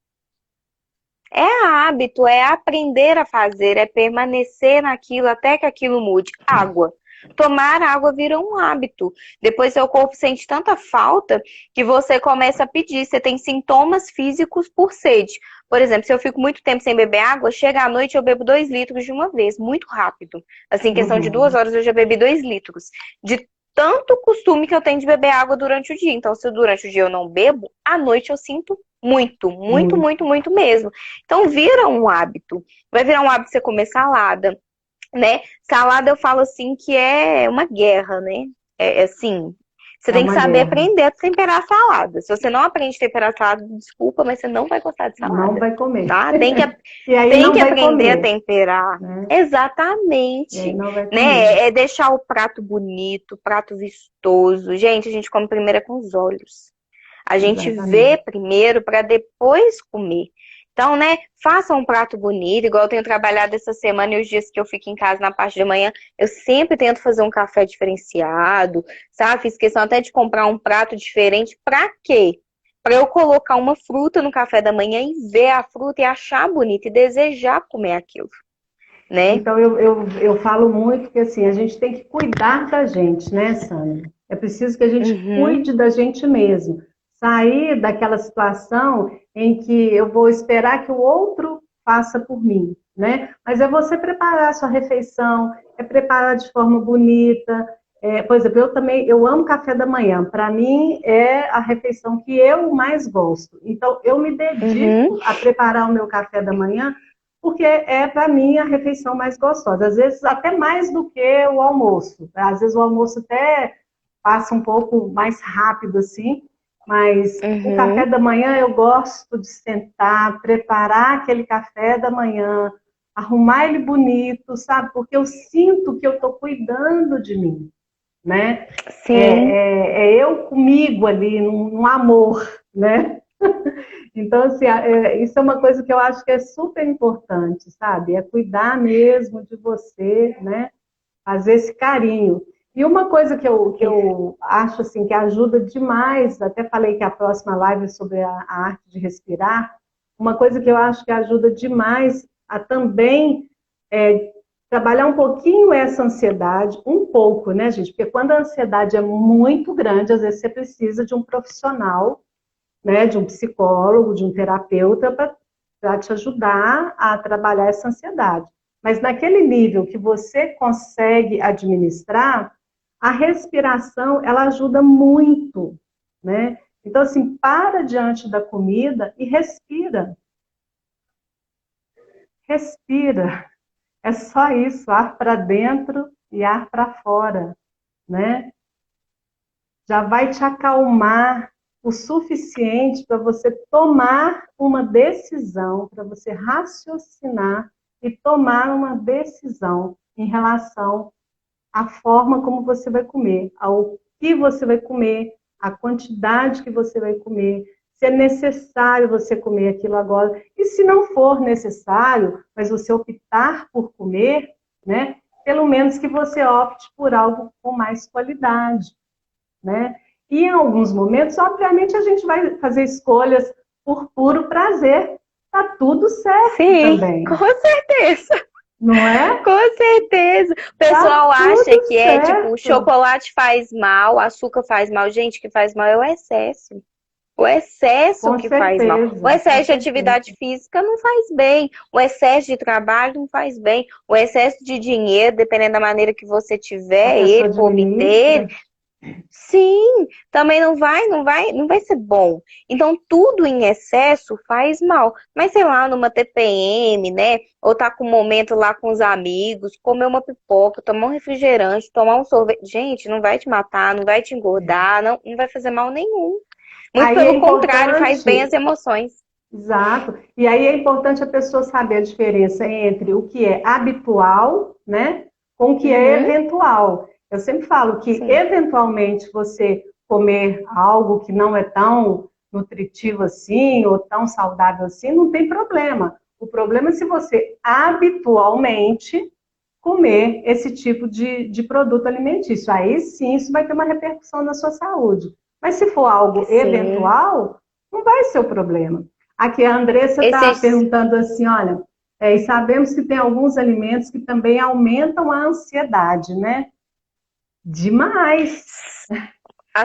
É hábito, é aprender a fazer, é permanecer naquilo até que aquilo mude. Água. Tomar água vira um hábito. Depois seu corpo sente tanta falta que você começa a pedir. Você tem sintomas físicos por sede. Por exemplo, se eu fico muito tempo sem beber água, chega à noite eu bebo 2 litros de uma vez, muito rápido. Assim, em questão de 2 horas eu já bebi 2 litros. De tanto costume que eu tenho de beber água durante o dia. Então, se durante o dia eu não bebo, à noite eu sinto muito, muito, Muito. muito, muito mesmo. Então vira um hábito. Vai virar um hábito você comer salada, né? Salada eu falo assim que é uma guerra, né? É assim, você É tem que uma saber guerra. aprender a temperar a salada. Se você não aprende a temperar a salada, desculpa, mas você não vai gostar de Não salada, vai comer. tá? E aí Tem não que vai aprender a comer, temperar. né? E aí Exatamente, não vai comer. né? É deixar o prato bonito, o prato vistoso. Gente, a gente come primeiro é com os olhos. A gente vê Exatamente. primeiro para depois comer. Então, né, faça um prato bonito, igual eu tenho trabalhado essa semana e os dias que eu fico em casa na parte da manhã, eu sempre tento fazer um café diferenciado, sabe? Fiz questão até de comprar um prato diferente. Para quê? Para eu colocar uma fruta no café da manhã e ver a fruta e achar bonito e desejar comer aquilo, né? Então, eu falo muito que assim, a gente tem que cuidar da gente, né, Sandra? É preciso que a gente Uhum. cuide da gente mesmo. Sair daquela situação em que eu vou esperar que o outro faça por mim, né? Mas é você preparar a sua refeição, é preparar de forma bonita, por exemplo, eu amo café da manhã. Para mim é a refeição que eu mais gosto. Então eu me Uhum. dedico a preparar o meu café da manhã porque é para mim a refeição mais gostosa. Às vezes até mais do que o almoço. Às vezes o almoço até passa um pouco mais rápido assim, mas o café Uhum. da manhã eu gosto de sentar, preparar aquele café da manhã, arrumar ele bonito, sabe? Porque eu sinto que eu estou cuidando de mim, né? Sim. É eu comigo ali, num amor, né? Então, assim, isso é uma coisa que eu acho que é super importante, sabe? É cuidar mesmo de você, né? Fazer esse carinho. E uma coisa que eu acho assim que ajuda demais, até falei que a próxima live é sobre a arte de respirar, uma coisa que eu acho que ajuda demais a também trabalhar um pouquinho essa ansiedade, um pouco, né, gente? Porque quando a ansiedade é muito grande, às vezes você precisa de um profissional, né, de um psicólogo, de um terapeuta para te ajudar a trabalhar essa ansiedade. Mas naquele nível que você consegue administrar, a respiração ela ajuda muito, né? Então assim, para diante da comida e respira, respira. É só isso, ar para dentro e ar para fora, né? Já vai te acalmar o suficiente para você tomar uma decisão, para você raciocinar e tomar uma decisão em relação à forma como você vai comer, ao que você vai comer, a quantidade que você vai comer, se é necessário você comer aquilo agora. E se não for necessário, mas você optar por comer, né? Pelo menos que você opte por algo com mais qualidade, né? E em alguns momentos, obviamente, a gente vai fazer escolhas por puro prazer. Tá tudo certo Sim, com também, certeza. não é? Com certeza. O Tá pessoal acha tudo que é tipo, certo, chocolate faz mal, açúcar faz mal. Gente, o que faz mal é o excesso. O excesso com que faz mal. O certeza, com excesso de atividade certeza. física não faz bem. O excesso de trabalho não faz bem. O excesso de dinheiro, dependendo da maneira que você A tiver pessoa ele, for obter, administra, sim, também não vai ser bom. Então, tudo em excesso faz mal. Mas, sei lá, numa TPM, né? Ou tá com um momento lá com os amigos, comer uma pipoca, tomar um refrigerante, tomar um sorvete. Gente, não vai te matar, não vai te engordar, não vai fazer mal nenhum. Muito aí é pelo contrário, faz bem as importante, emoções. exato, e aí é importante a pessoa saber a diferença entre o que é habitual, né, com o que é Uhum, eventual. Eu sempre falo que, sim, eventualmente, você comer algo que não é tão nutritivo assim, ou tão saudável assim, não tem problema. O problema é se você habitualmente comer esse tipo de produto alimentício. Aí sim, isso vai ter uma repercussão na sua saúde. Mas se for algo sim. eventual, não vai ser o problema. Aqui a Andressa está Esses perguntando assim, olha, e sabemos que tem alguns alimentos que também aumentam a ansiedade, né? Demais.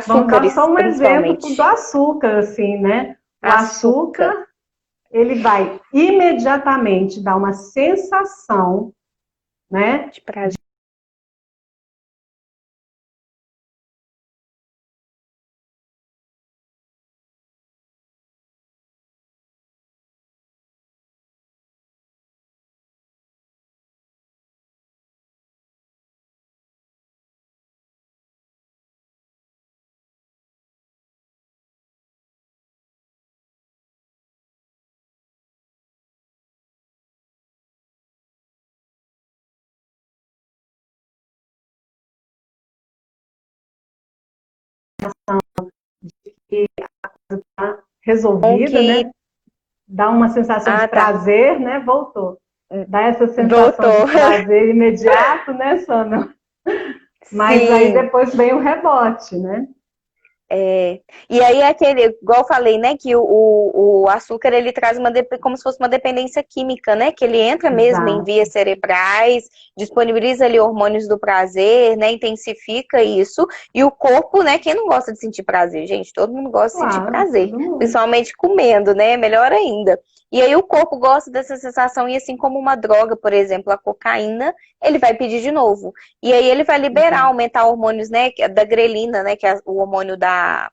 Vamos dar açúcares, só um exemplo do principalmente. açúcar, assim, né? O Açúcar. açúcar, ele vai imediatamente dar uma sensação, né? De prazer. Um Resolvida, que. né? Dá uma sensação de Ah, tá. prazer, né? Voltou. Dá essa sensação de Voltou. prazer imediato, né, Sandra? Mas aí Sim. depois vem o rebote, né? É. E aí aquele, igual eu falei, né, que o açúcar ele traz como se fosse uma dependência química, né, que ele entra mesmo em vias Exato. cerebrais, disponibiliza ali hormônios do prazer, né, intensifica isso, e o corpo, né, quem não gosta de sentir prazer, gente, todo mundo gosta de sentir Claro, prazer, todo mundo. principalmente comendo, né, melhor ainda. E aí o corpo gosta dessa sensação, e assim como uma droga, por exemplo, a cocaína, ele vai pedir de novo. E aí ele vai liberar, Uhum. aumentar hormônios, né, da grelina, né, que é o hormônio da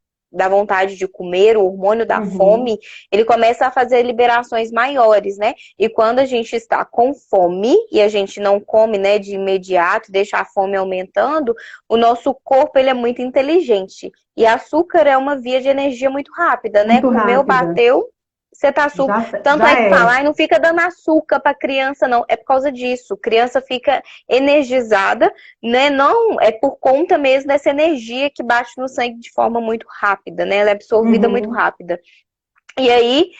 vontade de comer, o hormônio da Uhum. fome, ele começa a fazer liberações maiores, né? E quando a gente está com fome e a gente não come, né, de imediato, deixa a fome aumentando, o nosso corpo ele é muito inteligente. E açúcar é uma via de energia muito rápida, né? Muito Comeu, rápida. bateu, você tá super. Tanto é Já que fala, é. ai, não fica dando açúcar para criança, não. É por causa disso. Criança fica energizada, né? Não é por conta mesmo dessa energia que bate no sangue de forma muito rápida, né? Ela é absorvida muito Uhum. rápida. E aí,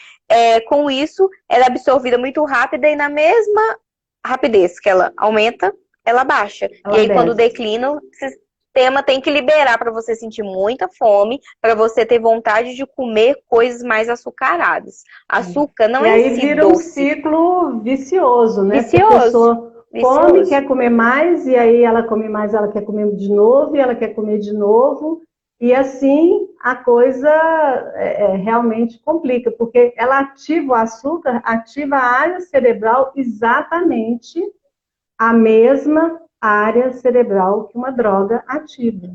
com isso, ela é absorvida muito rápida e na mesma rapidez que ela aumenta, ela baixa. E Ela aí, quando desce. declina, o sistema tem que liberar para você sentir muita fome, para você ter vontade de comer coisas mais açucaradas. Açúcar não E é em aí si vira um doce, ciclo vicioso, né? Porque a vicioso, pessoa come, vicioso. quer comer mais, e aí ela come mais, ela quer comer de novo, e ela quer comer de novo, e assim a coisa realmente complica, porque ela ativa o açúcar, ativa a área cerebral exatamente a mesma área cerebral que uma droga ativa,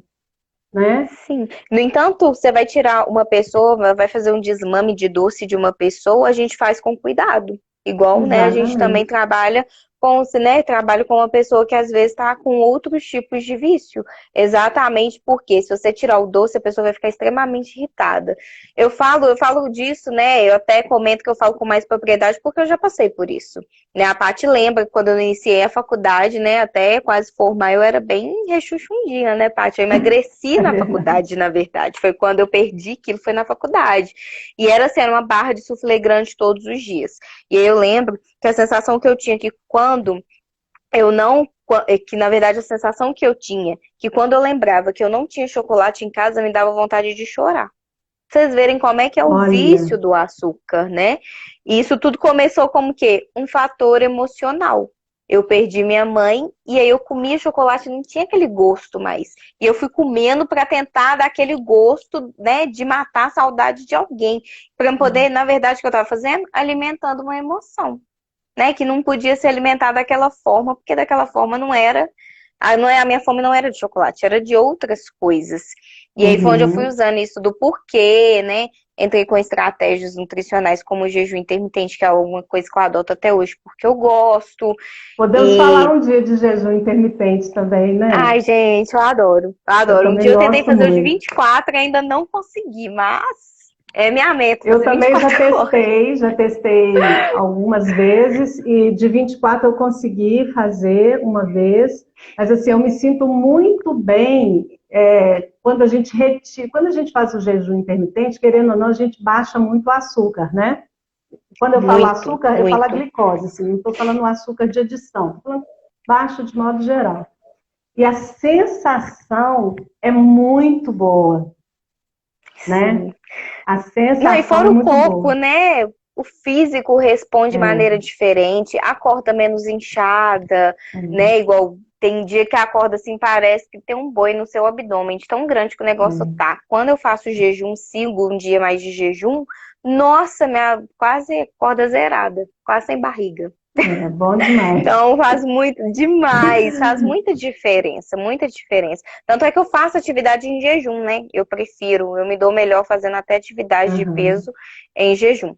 né? Sim. No entanto, você vai tirar uma pessoa, vai fazer um desmame de doce de uma pessoa, a gente faz com cuidado. Igual, né, a gente também Exatamente. trabalha com, né, trabalho com uma pessoa que às vezes está com outros tipos de vício. Exatamente porque se você tirar o doce, a pessoa vai ficar extremamente irritada. Eu falo disso, né? Eu até comento que eu falo com mais propriedade porque eu já passei por isso. Né? A Paty lembra que quando eu iniciei a faculdade, né, até quase formar, eu era bem rechuchundinha, né, Paty? Eu emagreci É na verdade. faculdade, na verdade. Foi quando eu perdi aquilo, foi na faculdade. E era assim, era uma barra de suflê grande todos os dias. E aí eu lembro que a sensação que eu tinha que quando eu não, que na verdade a sensação que eu tinha, que quando eu lembrava que eu não tinha chocolate em casa, me dava vontade de chorar. Vocês verem como é que é o Olha, vício do açúcar, né? E isso tudo começou como que um fator emocional. Eu perdi minha mãe e aí eu comia chocolate e não tinha aquele gosto mais. E eu fui comendo para tentar dar aquele gosto, né, de matar a saudade de alguém, para poder, na verdade, o que eu estava fazendo, alimentando uma emoção, né, que não podia ser alimentada daquela forma, porque daquela forma não era, a minha fome não era de chocolate, era de outras coisas. E aí foi onde eu fui uhum. usando isso do porquê, né? Entrei com estratégias nutricionais como o jejum intermitente, que é uma coisa que eu adoto até hoje, porque eu gosto. Podemos falar E, um dia de jejum intermitente também, né? ai, gente, eu adoro, eu Eu adoro. Um também dia eu tentei gosto fazer o de muito. 24 e ainda não consegui, mas é minha meta, Eu fazer também 24 horas. já testei algumas vezes e de 24 eu consegui fazer uma vez, mas assim, eu me sinto muito bem quando a gente retira, quando a gente faz o jejum intermitente, querendo ou não, a gente baixa muito o açúcar, né? Quando eu falo Muito, açúcar, eu falo a muito. glicose, assim, não estou falando o açúcar de adição, estou falando baixo de modo geral. E a sensação é muito boa, né? Sim. A Não, e sensação é fora o muito corpo, boa. né? O físico responde de maneira É, diferente, acorda menos inchada, né? é, Igual tem dia que acorda assim, parece que tem um boi no seu abdômen, de tão grande que o negócio é. tá. Quando eu faço jejum, sigo um dia mais de jejum, nossa, minha quase acorda zerada, quase sem barriga. É bom demais. Então faz muito demais, faz muita diferença, muita diferença. Tanto é que eu faço atividade em jejum, né? Eu prefiro, eu me dou melhor fazendo até atividade de Uhum. peso em jejum.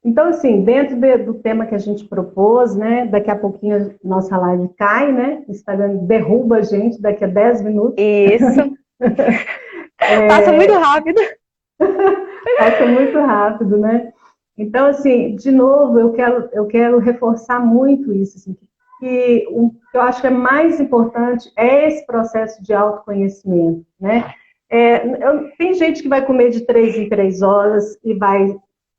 Então, assim, dentro do tema que a gente propôs, né? Daqui a pouquinho a nossa live cai, né? O Instagram derruba a gente daqui a 10 minutos. Isso, passa muito rápido. Passa muito rápido, né? Então, assim, de novo, eu quero reforçar muito isso, assim, que o que eu acho que é mais importante é esse processo de autoconhecimento, né? Tem gente que vai comer de 3 em 3 horas e vai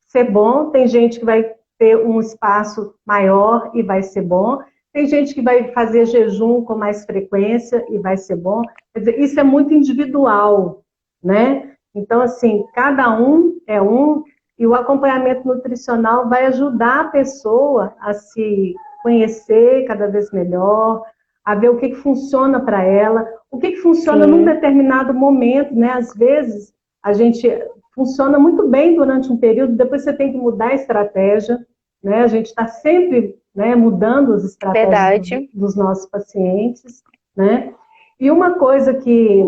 ser bom, tem gente que vai ter um espaço maior e vai ser bom, tem gente que vai fazer jejum com mais frequência e vai ser bom. Quer dizer, isso é muito individual, né? Então, assim, cada um é um, e o acompanhamento nutricional vai ajudar a pessoa a se conhecer cada vez melhor, a ver o que funciona para ela, o que funciona num Sim, determinado momento, né? Às vezes, a gente funciona muito bem durante um período, depois você tem que mudar a estratégia, né? A gente está sempre, né, mudando as estratégias Verdade. dos nossos pacientes, né? E uma coisa que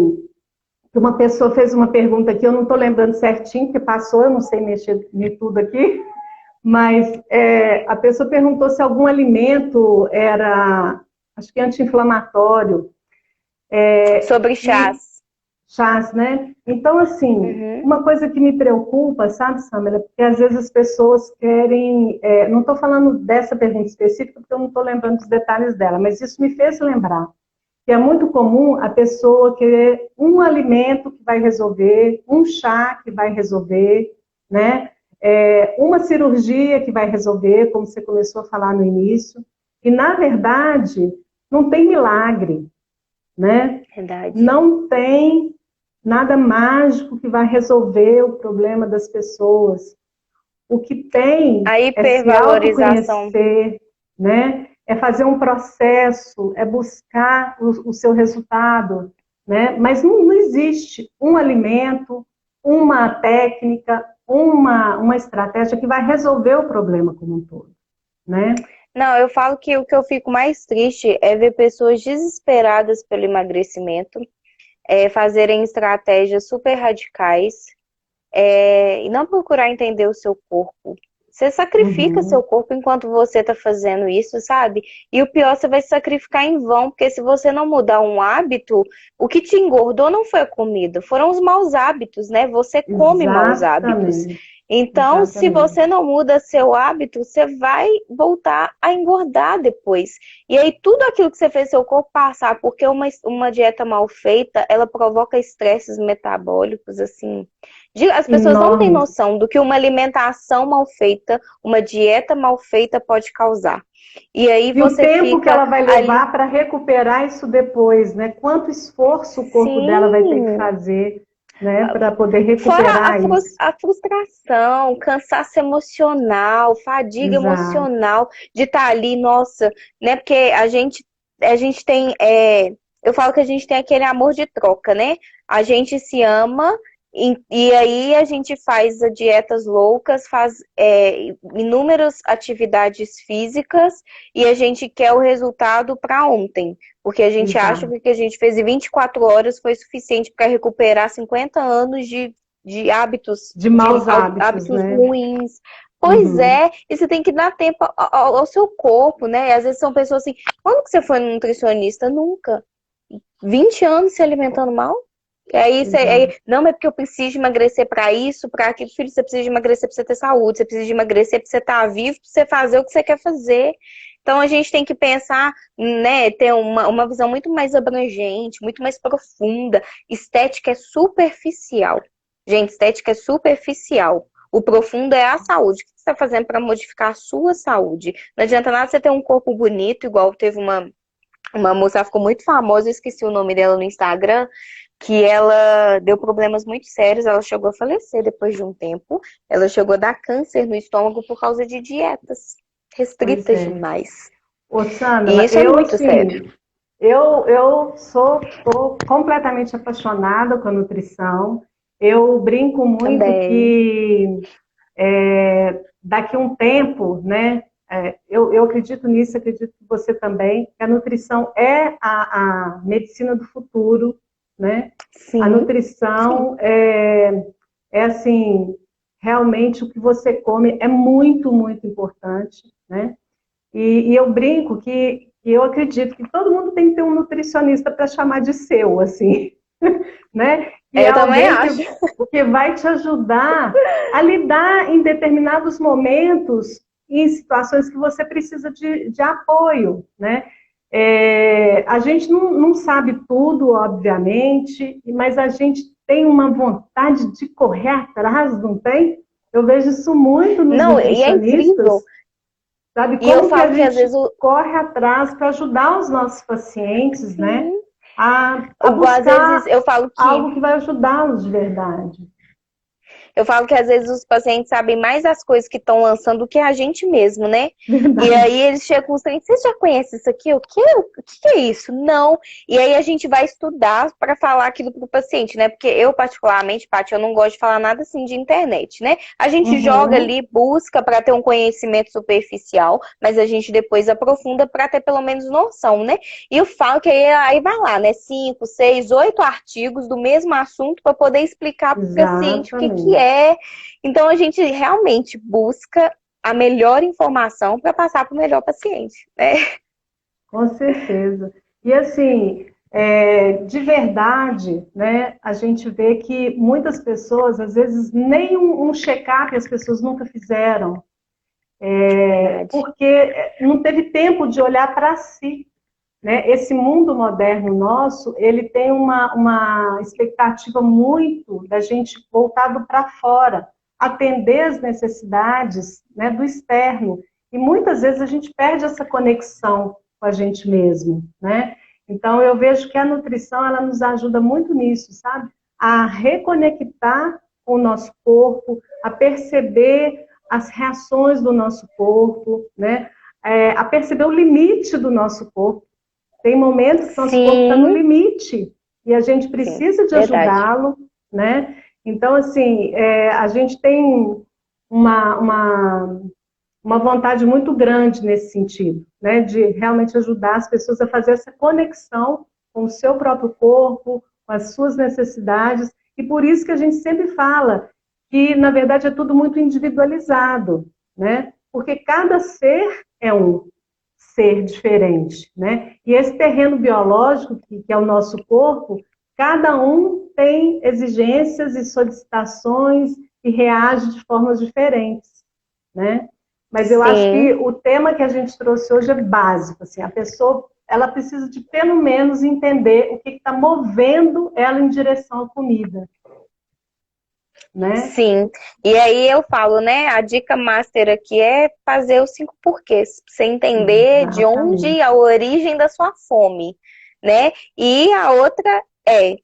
uma pessoa fez uma pergunta aqui, eu não estou lembrando certinho, que passou, eu não sei mexer em tudo aqui, mas a pessoa perguntou se algum alimento era, acho que anti-inflamatório. Sobre chás. Chás, né? Então, assim, Uhum. uma coisa que me preocupa, sabe, Samara, porque às vezes as pessoas querem. Não estou falando dessa pergunta específica, porque eu não estou lembrando dos detalhes dela, mas isso me fez lembrar que é muito comum a pessoa querer um alimento que vai resolver, um chá que vai resolver, né? Uma cirurgia que vai resolver, como você começou a falar no início. E, na verdade, não tem milagre, né? Verdade. Não tem nada mágico que vai resolver o problema das pessoas. O que tem A é se hipervalorização. autoconhecer, né? É fazer um processo, é buscar o seu resultado, né? Mas não existe um alimento, uma técnica, uma estratégia que vai resolver o problema como um todo, né? Não, eu falo que o que eu fico mais triste é ver pessoas desesperadas pelo emagrecimento, fazerem estratégias super radicais, e não procurar entender o seu corpo. Você sacrifica seu Uhum. corpo enquanto você está fazendo isso, sabe? E o pior, você vai se sacrificar em vão, porque se você não mudar um hábito, o que te engordou não foi a comida, foram os maus hábitos, né? Você come maus hábitos. Exatamente, Então, se exatamente. você não muda seu hábito, você vai voltar a engordar depois. E aí, tudo aquilo que você fez seu corpo passar, porque uma dieta mal feita, ela provoca estresses metabólicos, assim. As pessoas não têm Enormes. noção do que uma alimentação mal feita, uma dieta mal feita pode causar. E aí E o você tempo que fica ela vai ali, levar para recuperar isso depois, né? Quanto esforço o corpo dela vai ter que sim. fazer, né, para poder Fora recuperar isso. a frustração, cansaço emocional, fadiga Exato. emocional de estar ali, nossa, né? Porque a gente tem, eu falo que a gente tem aquele amor de troca, né? A gente se ama e aí a gente faz dietas loucas, faz inúmeras atividades físicas e a gente quer o resultado para ontem. Porque a gente acha que Exato. o que a gente fez em 24 horas foi suficiente para recuperar 50 anos de hábitos, De maus hábitos, hábitos né? ruins. Pois Uhum. é, e você tem que dar tempo ao seu corpo, né? E às vezes são pessoas assim, quando que você foi no nutricionista? Nunca. 20 anos se alimentando mal? E aí, Exato. não é porque eu preciso emagrecer para isso, para aquilo, filho, você precisa de emagrecer para você ter saúde, você precisa de emagrecer para você estar vivo, para você fazer o que você quer fazer. Então a gente tem que pensar, né, ter uma visão muito mais abrangente, muito mais profunda. Estética é superficial. Gente, estética é superficial. O profundo é a saúde. O que você está fazendo para modificar a sua saúde? Não adianta nada você ter um corpo bonito, igual teve uma moça, ela ficou muito famosa, eu esqueci o nome dela no Instagram, que ela deu problemas muito sérios, ela chegou a falecer depois de um tempo, ela chegou a dar câncer no estômago por causa de dietas Pois restritas é. demais. Ô, E Sandra, isso é muito sério. eu tô completamente apaixonada com a nutrição. Eu brinco muito Também. que daqui a um tempo, né? Eu acredito nisso, acredito que você também, que a nutrição é a medicina do futuro, né? A Sim, sim. nutrição é assim, realmente o que você come é muito importante, né? E eu brinco que eu acredito que todo mundo tem que ter um nutricionista para chamar de seu, assim, né? Que é Eu também alguém acho. que vai te ajudar a lidar em determinados momentos, em situações que você precisa de apoio, né? A gente não sabe tudo, obviamente, mas a gente tem uma vontade de correr atrás, não tem? Eu vejo isso muito nos Não, e é incrível. nutricionistas, sabe? E eu Como que a falo que às gente vezes o. corre atrás para ajudar os nossos pacientes, né? Sim. A Às vezes buscar eu falo que algo que vai ajudá-los de verdade. Eu falo que às vezes os pacientes sabem mais as coisas que estão lançando do que a gente mesmo, né? Verdade. E aí eles chegam com os trem, você já conhece isso aqui? O quê? O que é isso? Não. E aí a gente vai estudar para falar aquilo pro paciente, né? Porque eu, particularmente, Paty, eu não gosto de falar nada assim de internet, né? A gente joga Uhum. ali, busca para ter um conhecimento superficial, mas a gente depois aprofunda para ter pelo menos noção, né? E eu falo que aí vai lá, né? 5, 6, 8 artigos do mesmo assunto para poder explicar para o paciente o que que Exatamente. é. Então a gente realmente busca a melhor informação para passar para o melhor paciente, né? Com certeza. E assim, de verdade, né, a gente vê que muitas pessoas, às vezes, nem um check-up as pessoas nunca fizeram, Verdade. porque não teve tempo de olhar para si. Né? Esse mundo moderno nosso, ele tem uma expectativa muito da gente voltado para fora, atender as necessidades, né, do externo. E muitas vezes a gente perde essa conexão com a gente mesmo, né? Então eu vejo que a nutrição, ela nos ajuda muito nisso, sabe? A reconectar com o nosso corpo, a perceber as reações do nosso corpo, né? A perceber o limite do nosso corpo. Tem momentos que nosso corpo está no Sim, limite e a gente sim, precisa de verdade. ajudá-lo, né? Então, assim, a gente tem uma, uma, uma vontade muito grande nesse sentido, né? De realmente ajudar as pessoas a fazer essa conexão com o seu próprio corpo, com as suas necessidades, e por isso que a gente sempre fala que, na verdade, é tudo muito individualizado, né? Porque cada ser é um ser diferente, né? E esse terreno biológico, que é o nosso corpo, cada um tem exigências e solicitações e reage de formas diferentes, né? Mas eu acho que Sim, o tema que a gente trouxe hoje é básico, assim, a pessoa, ela precisa de pelo menos entender o que está movendo ela em direção à comida, né? sim. E aí eu falo, né? A dica master aqui é fazer os 5 porquês, pra você entender de onde Exatamente. a origem da sua fome, né? E a outra é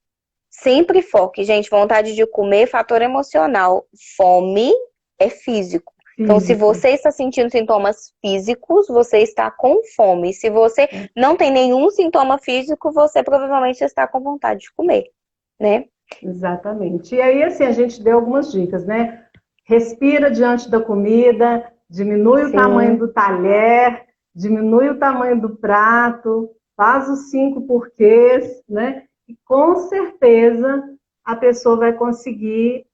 sempre foque, gente, vontade de comer, fator emocional. Fome é físico. Então, se Físico. você está sentindo sintomas físicos, você está com fome. Se você não tem nenhum sintoma físico, você provavelmente está com vontade de comer, né? Exatamente. E aí, assim, a gente deu algumas dicas, né? Respira diante da comida, diminui o tamanho Sim, do talher, diminui o tamanho do prato, faz os 5 porquês, né? E com certeza a pessoa vai conseguir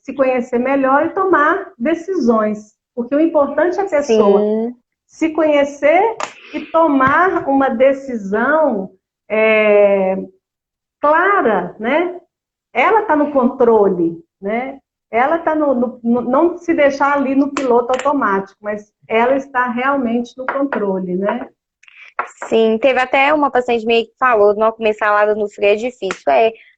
se conhecer melhor e tomar decisões. Porque o importante é a pessoa sim, se conhecer e tomar uma decisão é, clara, né? Ela está no controle, né? Ela está não se deixar ali no piloto automático, mas ela está realmente no controle, né? sim. Teve até uma paciente minha que falou, não comer salada no frio é difícil.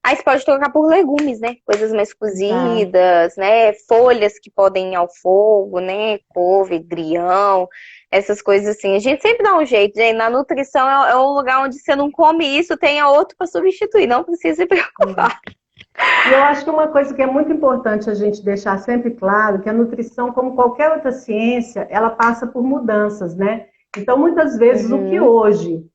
Aí você pode trocar por legumes, né? Coisas mais Exato. cozidas, né? Folhas que podem ir ao fogo, né? Couve, grião, essas coisas assim. A gente sempre dá um jeito, gente. Na nutrição é um lugar onde você não come isso, tenha outro para substituir. Não precisa se preocupar. E eu acho que uma coisa que é muito importante a gente deixar sempre claro, que a nutrição, como qualquer outra ciência, ela passa por mudanças, né? Então, muitas vezes, o que Uhum, hoje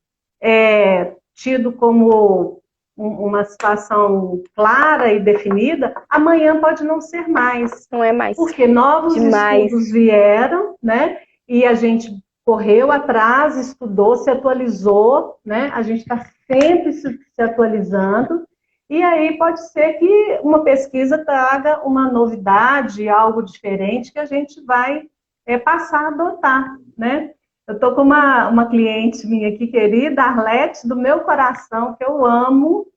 é tido como uma situação clara e definida, amanhã pode não ser mais. não é mais Porque novos demais. estudos vieram, né? E a gente correu atrás, estudou, se atualizou, né? A gente está sempre se atualizando. E aí pode ser que uma pesquisa traga uma novidade, algo diferente que a gente vai passar a adotar, né? Eu estou com uma cliente minha aqui, querida, Arlete, do meu coração, que eu amo,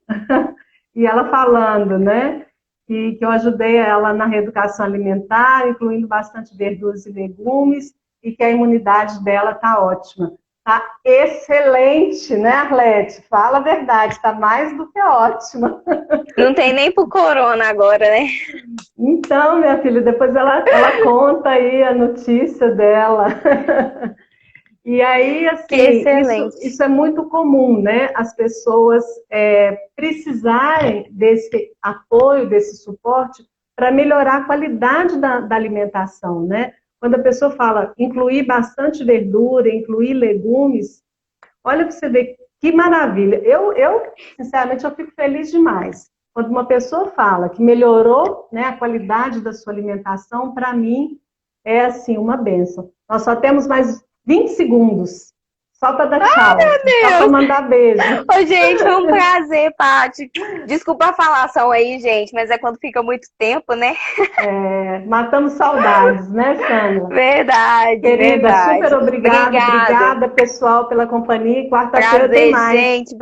e ela falando, né? Que eu ajudei ela na reeducação alimentar, incluindo bastante verduras e legumes, e que a imunidade dela está ótima. Está excelente, né, Arlete? Fala a verdade, está mais do que ótima. Não tem nem pro corona agora, né? Então, minha filha, depois ela conta aí a notícia dela. E aí, Que assim, excelente. isso é muito comum, né? As pessoas precisarem desse apoio, desse suporte, para melhorar a qualidade da alimentação, né? Quando a pessoa fala incluir bastante verdura, incluir legumes, olha para você ver que maravilha. Sinceramente, eu fico feliz demais. Quando uma pessoa fala que melhorou, né, a qualidade da sua alimentação, para mim é assim uma bênção. Nós só temos mais 20 segundos. Só para dar tchau. Só para mandar beijo. Ô, gente, foi um prazer, Paty. Desculpa a falação aí, gente, mas é quando fica muito tempo, né? Matamos saudades, né, Sandra? Verdade, querida, verdade. Super obrigada, pessoal, pela companhia. Quarta-feira tem mais. Gente.